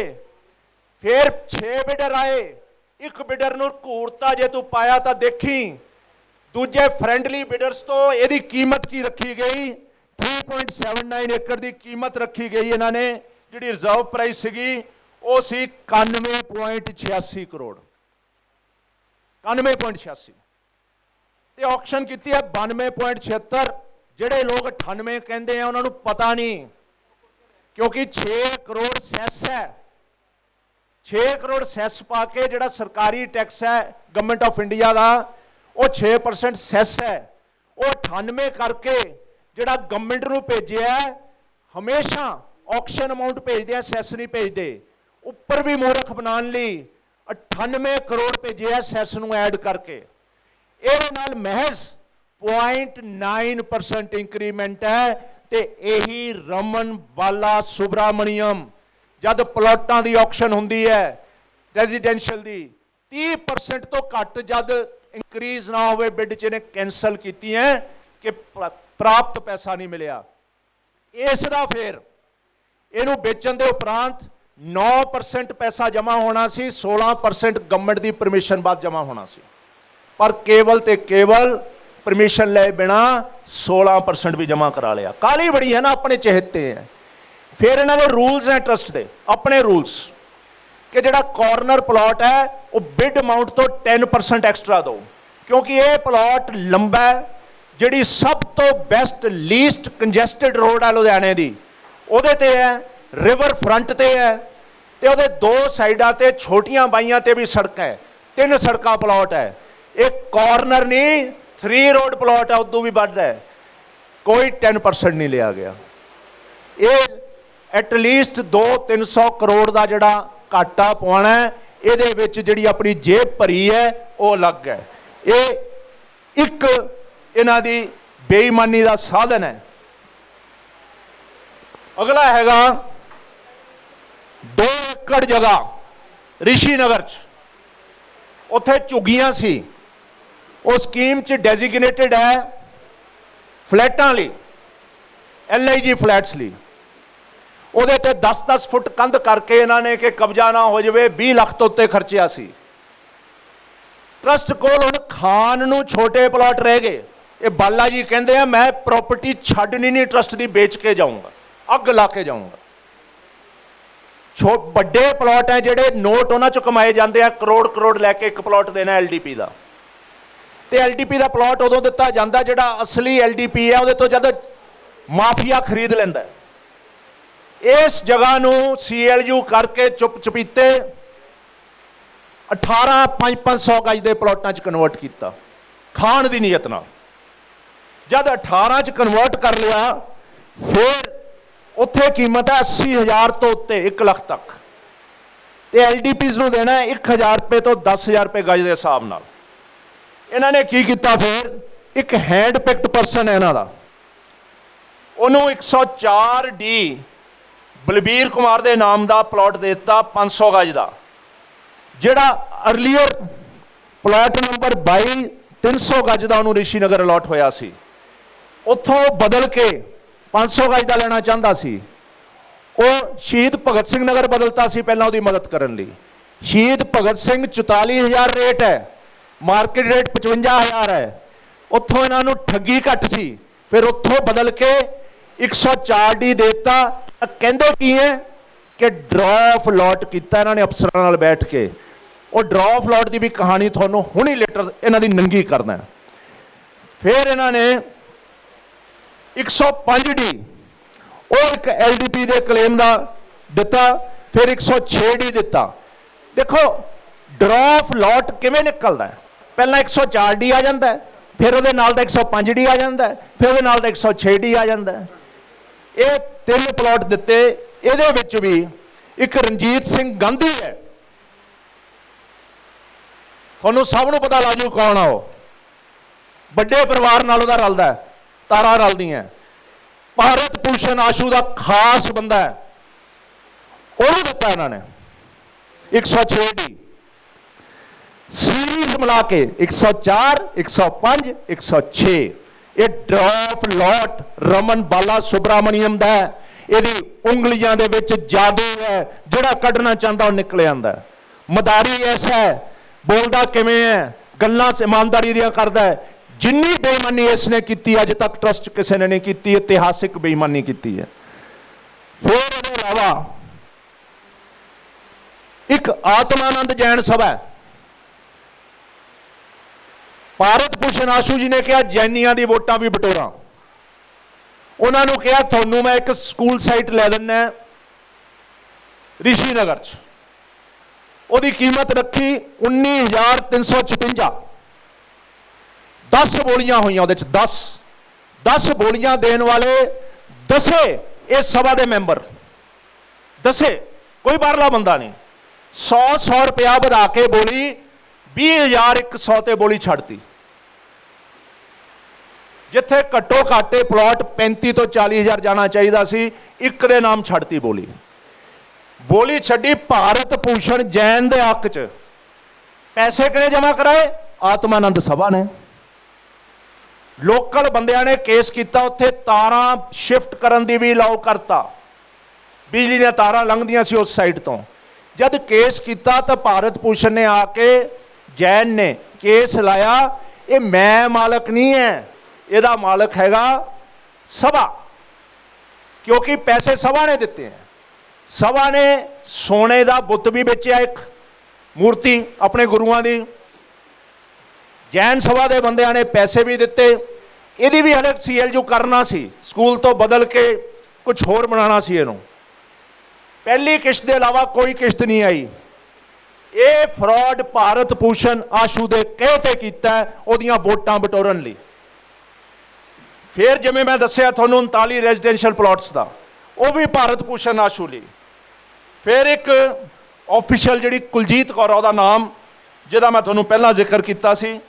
ਫਿਰ 6 ਬਿਡਰ ਆਏ, ਇੱਕ ਬਿਡਰ ਨੂੰ ਘੂਰਤਾ, ਜੇ ਤੂੰ ਪਾਇਆ ਤਾਂ ਦੇਖੀ। ਦੂਜੇ ਫ੍ਰੈਂਡਲੀ ਬਿਡਰਸ ਤੋਂ ਇਹਦੀ ਕੀਮਤ ਕੀ ਰੱਖੀ ਗਈ, 3.79 ਏਕੜ ਦੀ ਕੀਮਤ ਰੱਖੀ ਗਈ ਇਹਨਾਂ ਨੇ। ਜਿਹੜੀ ਰਿਜ਼ਰਵ ਪ੍ਰਾਈਸ ਸੀਗੀ ਉਹ ਸੀ 91.86 ਕਰੋੜ, 91.86, ਤੇ ਆਕਸ਼ਨ ਕੀਤੀ ਹੈ 92.76। ਜਿਹੜੇ ਲੋਕ 98 ਕਹਿੰਦੇ ਆ ਉਹਨਾਂ ਨੂੰ ਪਤਾ ਨਹੀਂ, ਕਿਉਂਕਿ 6 ਕਰੋੜ ਸੈਸ ਹੈ। 6 ਕਰੋੜ ਸੈਸ ਪਾ ਕੇ ਜਿਹੜਾ ਸਰਕਾਰੀ ਟੈਕਸ ਹੈ ਗਵਰਨਮੈਂਟ ਆਫ ਇੰਡੀਆ ਦਾ, ਉਹ 6% ਸੈਸ ਹੈ। ਉਹ 98 ਕਰਕੇ ਜਿਹੜਾ ਗਵਰਨਮੈਂਟ ਨੂੰ ਭੇਜਿਆ, ਹਮੇਸ਼ਾ ਆਕਸ਼ਨ ਅਮਾਉਂਟ ਭੇਜਦੇ ਆ, ਸੈਸ ਨਹੀਂ ਭੇਜਦੇ। ਉੱਪਰ ਵੀ ਮੂਰਖ ਬਣਾਉਣ ਲਈ 98 ਕਰੋੜ ਭੇਜਿਆ ਸੈਸ ਨੂੰ ਐਡ ਕਰਕੇ। ਇਹਦੇ ਨਾਲ ਮਹਿਜ਼ 0.9% ਇੰਕਰੀਮੈਂਟ ਹੈ। ਤੇ ਇਹੀ ਰਮਨ ਬਾਲਾ ਸੁਬਰਾਮਣੀਅਮ, ਜਦ ਪਲਾਟਾਂ ਦੀ ਆਕਸ਼ਨ ਹੁੰਦੀ ਹੈ ਰੈਜ਼ੀਡੈਂਸ਼ੀਅਲ ਦੀ, 30% ਤੋਂ ਘੱਟ ਜਦ ਇੰਕਰੀਜ਼ ਨਾ ਹੋਵੇ ਬਿਡ 'ਚ, ਇਹਨੇ ਕੈਂਸਲ ਕੀਤੀ ਹੈ ਕਿ ਪ੍ਰਾਪਤ ਪੈਸਾ ਨਹੀਂ ਮਿਲਿਆ। ਇਸ ਦਾ ਫਿਰ ਇਹਨੂੰ ਵੇਚਣ ਦੇ ਉਪਰੰਤ 9% ਪੈਸਾ ਜਮ੍ਹਾਂ ਹੋਣਾ ਸੀ, 16% ਗਵਰਨਮੈਂਟ ਦੀ ਪਰਮਿਸ਼ਨ ਬਾਅਦ ਜਮ੍ਹਾਂ ਹੋਣਾ ਸੀ। ਪਰ ਕੇਵਲ ਤੇ ਕੇਵਲ परमिशन ले बिना 16% भी जमा करा लिया। काली बड़ी है ना, अपने चहेते हैं। फिर इन्होंने रूल्स हैं ट्रस्ट के, अपने रूल्स कि जो कॉर्नर प्लॉट है वो बिड अमाउंट तो 10% एक्सट्रा दो, क्योंकि ये प्लॉट लंबा है। जी सब तो बेस्ट लीस्ट कंजैसटेड रोड है लुधियाने की, वो है रिवर फ्रंट ते है, तो वो 2 साइडों ते छोटियां बाइयां ते भी सड़क है, 3 सड़क प्लॉट है। एक कॉर्नर नहीं 3 रोड प्लॉट है, उदू भी बढ़ है। कोई 10% नहीं लिया गया। ये एटलीस्ट 200-300 करोड़ का जोड़ा घाटा पवाना है, ये जी अपनी जेब भरी है वो अलग है। ये एक इन्हां दी बेईमानी का साधन है। अगला हैगा 2 एकड़ जगह ऋषिनगर च, उत्थे झुग्गियां सी, वो स्कीम च डेजिग्नेटेड है फ्लैटां लई, LIG फ्लैट्स लई। ਉਹਦੇ ਤੇ 10-10 ਫੁੱਟ ਕੰਧ ਕਰਕੇ ਇਹਨਾਂ ਨੇ ਕਿ ਕਬਜ਼ਾ ਨਾ ਹੋ ਜਾਵੇ, 20 ਲੱਖ ਤੋਂ ਉੱਤੇ ਖਰਚਿਆ ਸੀ। ਟਰਸਟ ਕੋਲ ਹੁਣ ਖਾਨ ਨੂੰ ਛੋਟੇ ਪਲਾਟ ਰਹਿ ਗਏ। ਇਹ ਬਾਲਾ ਜੀ ਕਹਿੰਦੇ ਆ ਮੈਂ ਪ੍ਰਾਪਰਟੀ ਛੱਡਣੀ ਨਹੀਂ ਟਰਸਟ ਦੀ, ਵੇਚ ਕੇ ਜਾਊਂਗਾ, ਅੱਗ ਲਾ ਕੇ ਜਾਊਂਗਾ। ਵੱਡੇ ਪਲਾਟ ਹੈ ਜਿਹੜੇ ਨੋਟ ਉਹਨਾਂ ਚੋਂ ਕਮਾਏ ਜਾਂਦੇ ਆ, ਕਰੋੜ ਕਰੋੜ ਲੈ ਕੇ ਇੱਕ ਪਲਾਟ ਦੇਣਾ ਐਲਡੀਪੀ ਦਾ। ਤੇ ਐਲਡੀਪੀ ਦਾ ਪਲਾਟ ਉਦੋਂ ਦਿੱਤਾ ਜਾਂਦਾ ਜਿਹੜਾ ਅਸਲੀ ਐਲਡੀਪੀ ਹੈ ਉਹਦੇ ਤੋਂ ਜਦ ਮਾਫੀਆ ਖਰੀਦ ਲੈਂਦਾ। ਇਸ ਜਗ੍ਹਾ ਨੂੰ ਸੀਐਲਯੂ ਕਰਕੇ ਚੁੱਪ ਚਪੀਤੇ 18 500 ਗਜ ਦੇ ਪਲਾਟਾਂ 'ਚ ਕਨਵਰਟ ਕੀਤਾ ਖਾਣ ਦੀ ਨੀਅਤ ਨਾਲ। ਜਦ 18 'ਚ ਕਨਵਰਟ ਕਰ ਲਿਆ ਫਿਰ ਉੱਥੇ ਕੀਮਤ ਹੈ 80,000 ਤੋਂ ਉੱਤੇ 1 ਲੱਖ ਤੱਕ, ਤੇ ਐਲਡੀਪੀਜ਼ ਨੂੰ ਦੇਣਾ 1,000 ਰੁਪਏ ਤੋਂ 10,000 ਰੁਪਏ ਗਜ ਦੇ ਹਿਸਾਬ ਨਾਲ। ਇਹਨਾਂ ਨੇ ਕੀ ਕੀਤਾ ਫਿਰ, ਇੱਕ ਹੈਂਡ ਪਿਕਡ ਪਰਸਨ ਹੈ ਇਹਨਾਂ ਦਾ, ਉਹਨੂੰ 104 ਡੀ ਬਲਬੀਰ ਕੁਮਾਰ ਦੇ ਨਾਮ ਦਾ ਪਲਾਟ ਦੇ ਦਿੱਤਾ 500 ਗਜ ਦਾ, ਜਿਹੜਾ ਅਰਲੀਅਰ ਪਲਾਟ ਨੰਬਰ 22 300 ਗਜ ਦਾ ਉਹਨੂੰ ਰਿਸ਼ੀ ਨਗਰ ਅਲਾਟ ਹੋਇਆ ਸੀ। ਉੱਥੋਂ ਬਦਲ ਕੇ 500 ਗਜ ਦਾ ਲੈਣਾ ਚਾਹੁੰਦਾ ਸੀ, ਉਹ ਸ਼ਹੀਦ ਭਗਤ ਸਿੰਘ ਨਗਰ ਬਦਲਤਾ ਸੀ ਪਹਿਲਾਂ ਉਹਦੀ ਮਦਦ ਕਰਨ ਲਈ। ਸ਼ਹੀਦ ਭਗਤ ਸਿੰਘ 44,000 ਰੇਟ ਹੈ, ਮਾਰਕੀਟ ਰੇਟ 55,000 ਹੈ। ਉੱਥੋਂ ਇਹਨਾਂ ਨੂੰ ਠੱਗੀ ਘੱਟ ਸੀ, ਫਿਰ ਉੱਥੋਂ ਬਦਲ ਕੇ 104 ਡੀ ਦੇਤਾ। ਕਹਿੰਦੇ ਕੀ ਹੈ ਕਿ ਡਰਾਫ ਲੋਟ ਕੀਤਾ ਇਹਨਾਂ ਨੇ ਅਫਸਰਾਂ ਨਾਲ ਬੈਠ ਕੇ। ਉਹ ਡਰਾਫ ਲੋਟ ਦੀ ਵੀ ਕਹਾਣੀ ਤੁਹਾਨੂੰ ਹੁਣੀ ਲੇਟਰ ਇਹਨਾਂ ਦੀ ਨੰਗੀ ਕਰਨਾ। ਫਿਰ ਇਹਨਾਂ ਨੇ 105 ਡੀ ਉਹ ਇੱਕ ਐਲਡੀਪੀ ਦੇ ਕਲੇਮ ਦਾ ਦਿੱਤਾ, ਫਿਰ 106 ਡੀ ਦਿੱਤਾ। ਦੇਖੋ ਡਰਾਫ ਲੋਟ ਕਿਵੇਂ ਨਿਕਲਦਾ ਹੈ, ਪਹਿਲਾਂ 104 ਡੀ ਆ ਜਾਂਦਾ ਹੈ, ਫਿਰ ਉਹਦੇ ਨਾਲ ਦਾ 105 ਡੀ ਆ ਜਾਂਦਾ ਹੈ, ਫਿਰ ਉਹਦੇ ਨਾਲ ਦਾ 106 ਡੀ ਆ ਜਾਂਦਾ ਹੈ। ਇਹ 3 ਪਲਾਟ ਦਿੱਤੇ। ਇਹਦੇ ਵਿੱਚ ਵੀ ਇੱਕ ਰਣਜੀਤ ਸਿੰਘ ਗਾਂਧੀ ਹੈ, ਤੁਹਾਨੂੰ ਸਭ ਨੂੰ ਪਤਾ ਲੱਗ ਜੂ ਕੌਣ ਆ ਉਹ, ਵੱਡੇ ਪਰਿਵਾਰ ਨਾਲ ਉਹਦਾ ਰਲਦਾ ਹੈ, ਤਾਰਾਂ ਰਲਦੀਆਂ। ਭਾਰਤ ਭੂਸ਼ਣ ਆਸ਼ੂ ਦਾ ਖਾਸ ਬੰਦਾ ਹੈ, ਉਹਨੂੰ ਦਿੱਤਾ ਇਹਨਾਂ ਨੇ 106 ਡੀ। ਸੀਰੀਜ਼ ਮਿਲਾ ਕੇ 104 105 106। ਇਹ ਡਰਾਫਟ ਲੋਟ ਰਮਨ ਬਾਲਾ ਸੁਬਰਾਮਣੀਅਮ ਦਾ ਹੈ। ਇਹਦੀ ਉਂਗਲੀਆਂ ਦੇ ਵਿੱਚ ਜਾਦੂ ਹੈ, ਜਿਹੜਾ ਕੱਢਣਾ ਚਾਹੁੰਦਾ ਉਹ ਨਿਕਲ ਆਉਂਦਾ। ਮਦਾਰੀ ਐਸਾ ਹੈ, ਬੋਲਦਾ ਕਿਵੇਂ ਹੈ, ਗੱਲਾਂ ਇਮਾਨਦਾਰੀ ਦੀਆਂ ਕਰਦਾ ਹੈ। ਜਿੰਨੀ ਬੇਈਮਾਨੀ ਇਸਨੇ ਕੀਤੀ ਅੱਜ ਤੱਕ ਟਰਸਟ ਕਿਸੇ ਨੇ ਨਹੀਂ ਕੀਤੀ, ਇਤਿਹਾਸਿਕ ਬੇਈਮਾਨੀ ਕੀਤੀ ਹੈ। ਫਿਰ ਇਹਦੇ ਇਲਾਵਾ ਇੱਕ ਆਤਮਾਨੰਦ ਜੈਨ ਸਭਾ ਹੈ। ਭਾਰਤ ਭੂਸ਼ਣ ਆਸ਼ੂ ਜੀ ਨੇ ਕਿਹਾ ਜੈਨੀਆਂ ਦੀ ਵੋਟਾਂ ਵੀ ਬਟੋਰਾਂ। ਉਹਨਾਂ ਨੂੰ ਕਿਹਾ ਤੁਹਾਨੂੰ ਮੈਂ ਇੱਕ ਸਕੂਲ ਸਾਈਟ ਲੈ ਦਿੰਦਾ ਰਿਸ਼ੀ ਨਗਰ 'ਚ, ਉਹਦੀ ਕੀਮਤ ਰੱਖੀ 19,356। 10 ਬੋਲੀਆਂ ਹੋਈਆਂ ਉਹਦੇ 'ਚ, 10 ਬੋਲੀਆਂ ਦੇਣ ਵਾਲੇ 10 ਇਸ ਸਭਾ ਦੇ ਮੈਂਬਰ, 10 ਕੋਈ ਬਾਹਰਲਾ ਬੰਦਾ ਨਹੀਂ। 100 ਰੁਪਇਆ ਵਧਾ ਕੇ ਬੋਲੀ 20,100 ਤੇ ਬੋਲੀ ਛੱਡਤੀ। ਜਿੱਥੇ ਘੱਟੋ ਘਾਟੇ ਪਲਾਟ 35 ਤੋਂ 40,000 ਜਾਣਾ ਚਾਹੀਦਾ ਸੀ, ਇੱਕ ਦੇ ਨਾਮ ਛੱਡਤੀ ਬੋਲੀ। ਬੋਲੀ ਛੱਡੀ ਭਾਰਤ ਭੂਸ਼ਣ ਜੈਨ ਦੇ ਹੱਕ 'ਚ। ਪੈਸੇ ਕਿਹਨੇ ਜਮ੍ਹਾਂ ਕਰਾਏ? ਆਤਮਾਨੰਦ ਸਭਾ ਨੇ। ਲੋਕਲ ਬੰਦਿਆਂ ਨੇ ਕੇਸ ਕੀਤਾ, ਉੱਥੇ ਤਾਰਾਂ ਸ਼ਿਫਟ ਕਰਨ ਦੀ ਵੀ ਅਲਾਉ ਕਰਤਾ, ਬਿਜਲੀ ਦੀਆਂ ਤਾਰਾਂ ਲੰਘਦੀਆਂ ਸੀ ਉਸ ਸਾਈਡ ਤੋਂ। ਜਦ ਕੇਸ ਕੀਤਾ ਤਾਂ ਭਾਰਤ ਭੂਸ਼ਣ ਨੇ ਆ ਕੇ, ਜੈਨ ਨੇ ਕੇਸ ਲਾਇਆ, ਇਹ ਮੈਂ ਮਾਲਕ ਨਹੀਂ ਹੈ, ਇਹਦਾ ਮਾਲਕ ਹੈਗਾ ਸਭਾ, ਕਿਉਂਕਿ ਪੈਸੇ ਸਭਾ ਨੇ ਦਿੱਤੇ ਹੈ। ਸਭਾ ਨੇ ਸੋਨੇ ਦਾ ਬੁੱਤ ਵੀ ਵੇਚਿਆ, ਇੱਕ ਮੂਰਤੀ ਆਪਣੇ ਗੁਰੂਆਂ ਦੀ। ਜੈਨ ਸਭਾ ਦੇ ਬੰਦਿਆਂ ਨੇ ਪੈਸੇ ਵੀ ਦਿੱਤੇ। ਇਹਦੀ ਵੀ ਹਲੇ ਸੀਐਲਯੂ ਕਰਨਾ ਸੀ, ਸਕੂਲ ਤੋਂ ਬਦਲ ਕੇ ਕੁਝ ਹੋਰ ਬਣਾਉਣਾ ਸੀ ਇਹਨੂੰ। ਪਹਿਲੀ ਕਿਸ਼ਤ ਦੇ ਇਲਾਵਾ ਕੋਈ ਕਿਸ਼ਤ ਨਹੀਂ ਆਈ। ਇਹ ਫਰਾਡ ਭਾਰਤ ਭੂਸ਼ਣ ਆਸ਼ੂ ਦੇ ਕਹੇ ਤੇ ਕੀਤਾ, ਉਹਦੀਆਂ ਵੋਟਾਂ ਬਟੋਰਨ ਲਈ। ਫਿਰ ਜਿਵੇਂ ਮੈਂ ਦੱਸਿਆ ਤੁਹਾਨੂੰ 39 ਰੈਜ਼ੀਡੈਂਸ਼ੀਅਲ ਪਲਾਟਸ ਦਾ, ਉਹ ਵੀ ਭਾਰਤ ਭੂਸ਼ਣ ਆਸ਼ੂ ਲਈ। ਫਿਰ ਇੱਕ ਆਫੀਸ਼ੀਅਲ ਜਿਹੜੀ ਕੁਲਜੀਤ ਕੌਰ ਉਹਦਾ ਨਾਮ, ਜਿਹਦਾ ਮੈਂ ਤੁਹਾਨੂੰ ਪਹਿਲਾਂ ਜ਼ਿਕਰ ਕੀਤਾ ਸੀ,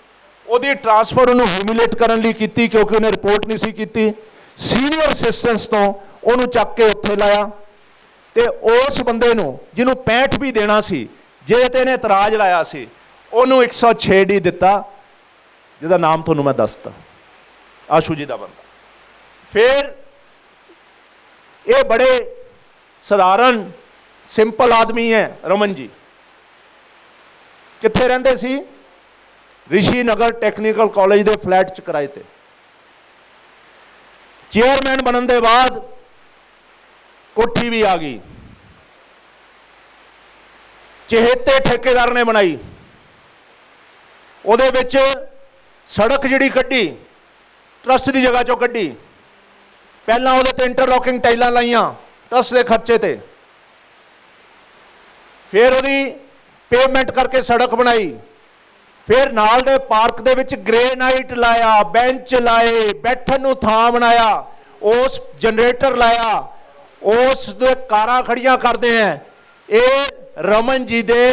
ਉਹਦੀ ਟ੍ਰਾਂਸਫਰ ਉਹਨੂੰ ਹਿਊਮਿਲੇਟ ਕਰਨ ਲਈ ਕੀਤੀ, ਕਿਉਂਕਿ ਉਹਨੇ ਰਿਪੋਰਟ ਨਹੀਂ ਸੀ ਕੀਤੀ। ਸੀਨੀਅਰ ਅਸਿਸਟੈਂਟਸ ਤੋਂ ਉਹਨੂੰ ਚੱਕ ਕੇ ਉੱਥੇ ਲਾਇਆ, ਤੇ ਉਸ ਬੰਦੇ ਨੂੰ ਜਿਹਨੂੰ 65 ਵੀ ਦੇਣਾ ਸੀ, ਜਿਹਦੇ ਤੇ ਇਹਨੇ ਇਤਰਾਜ਼ ਲਾਇਆ ਸੀ, ਉਹਨੂੰ 106 ਡੀ ਦਿੱਤਾ, ਜਿਹਦਾ ਨਾਮ ਤੁਹਾਨੂੰ ਮੈਂ ਦੱਸਤਾ, ਆਸ਼ੂ ਜੀ ਦਾ ਬੰਦਾ। ਫਿਰ ਇਹ ਬੜੇ ਸਧਾਰਨ ਸਿੰਪਲ ਆਦਮੀ ਹੈ ਰਮਨ ਜੀ। ਕਿੱਥੇ ਰਹਿੰਦੇ ਸੀ? ਰਿਸ਼ੀ ਨਗਰ ਟੈਕਨੀਕਲ ਕਾਲਜ ਦੇ ਫਲੈਟ 'ਚ ਕਿਰਾਏ ਤੇ। चेयरमैन बनने के बाद कोठी भी आ गई, चहेते ठेकेदार ने बनाई, ਉਹਦੇ ਵਿੱਚ सड़क ਜਿਹੜੀ ਕੱਢੀ ट्रस्ट की जगह चों ਕੱਢੀ, ਪਹਿਲਾਂ ਉਹਦੇ ਤੇ ਇੰਟਰਲੋਕਿੰਗ ਟਾਈਲਾਂ ਲਾਈਆਂ ट्रस्ट के खर्चे ते, फिर ਉਹਦੀ पेवमेंट करके सड़क बनाई, फिर नाल दे पार्क दे विच ग्रेनाइट लाया, बेंच लाए, बैठन नूं थां बनाया, उस जनरेटर लाया, उस दे कारां खड़ियां करदे हैं। ये रमन जी दे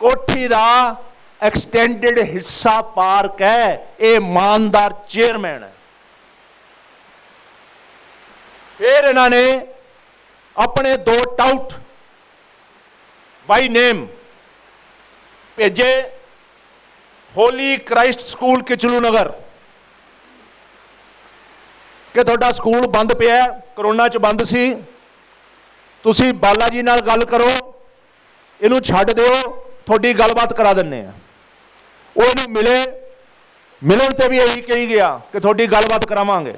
कोठी दा एक्सटेंडेड हिस्सा पार्क है, ये ईमानदार चेयरमैन है। फिर इन्होंने अपने 2 टाउट बाई नेम भेजे, होली क्राइस्ट स्कूल किचलू नगर कि तुहाडा स्कूल बंद पिया, करोना च बंद सी, तुसी बाला जी नाल गल करो, इनू छड्ड दिओ, थोड़ी गलबात करा दिंने आ। वो इनू मिले, मिलन ते भी यही कही गया कि थोड़ी गलबात करावांगे।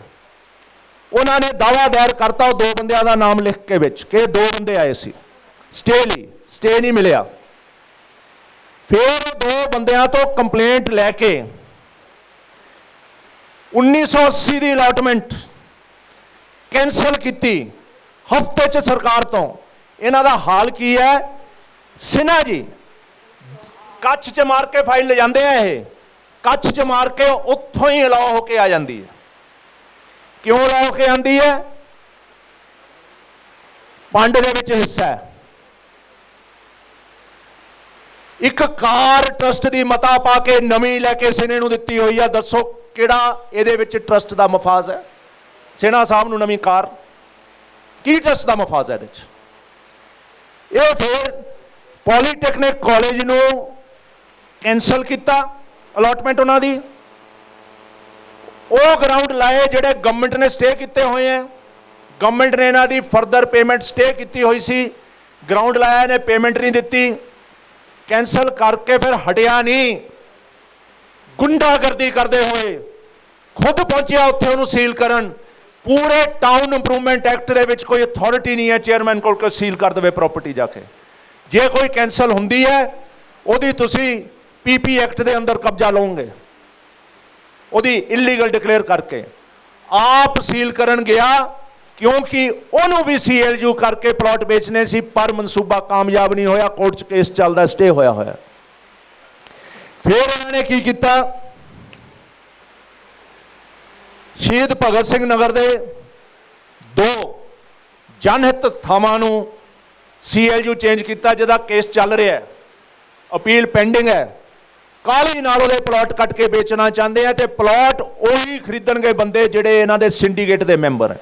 उन्होंने दावा दायर करता 2 बंदियां दा नाम लिख के विच कि 2 बंदे आए सी, स्टे नहीं मिलिया। फिर 2 बंदियां तो कंप्लेंट लैके 1980 की अलॉटमेंट कैंसल की हफ्ते च सरकार तो। इन्हां दा हाल की है, सिन्हा जी कच्छ च मार के फाइल ले जाते हैं, ये कच्छ च मार के उत्थों ही अलाउ होके आ जाती है। क्यों अलाउ होके आती है? पंड दे विच हिस्सा है। एक कार ट्रस्ट की मता पा के नवी लैके सिने नूं दित्ती हुई है। दसो किहड़ा इहदे विच ट्रस्ट का मफाज है? सिन्हा साहब नूं नवी कार, की ट्रस्ट का मफाज है? ये फिर पॉलीटैक्निक कॉलेज नूं कैंसल किया अलॉटमेंट उन्हां दी। वो ग्राउंड लाए जिहड़े गवर्नमेंट ने स्टे किए हुए हैं, गवर्नमेंट ने इन्हां दी फर्दर पेमेंट स्टे की हुई सी, ग्राउंड लाया, इन्हें पेमेंट नहीं दी, कैंसल करके फिर हटिया नहीं, गुंडागर्दी करते हुए खुद पहुंचया उत्थे उन्होंने सील करन। पूरे टाउन इंप्रूवमेंट एक्ट दे विच कोई अथॉरिटी नहीं है चेयरमैन कोल कोई सील कर दे प्रॉपर्टी जाके। जे कोई कैंसल हुंदी है उहदी तुसी पीपी एक्ट दे अंदर कब्जा लओगे, उहदी इलीगल डिक्लेयर करके। आप सील करन गया क्योंकि उन्होंने भी CLU करके प्लॉट बेचने सी, पर मनसूबा कामयाब नहीं होया, कोर्ट च केस चलता, स्टे होया होया। फिर उन्होंने की किया, शहीद भगत सिंह नगर दे 2 जनहित थावां नूं CLU चेंज किया, जिहदा केस चल रहा है, अपील पेंडिंग है। काली नाल उहदे प्लॉट कट के बेचना चाहते हैं, तो प्लॉट उही खरीदणगे बंदे जिहड़े इन्हां दे सिंडीकेट दे मैंबर हैं,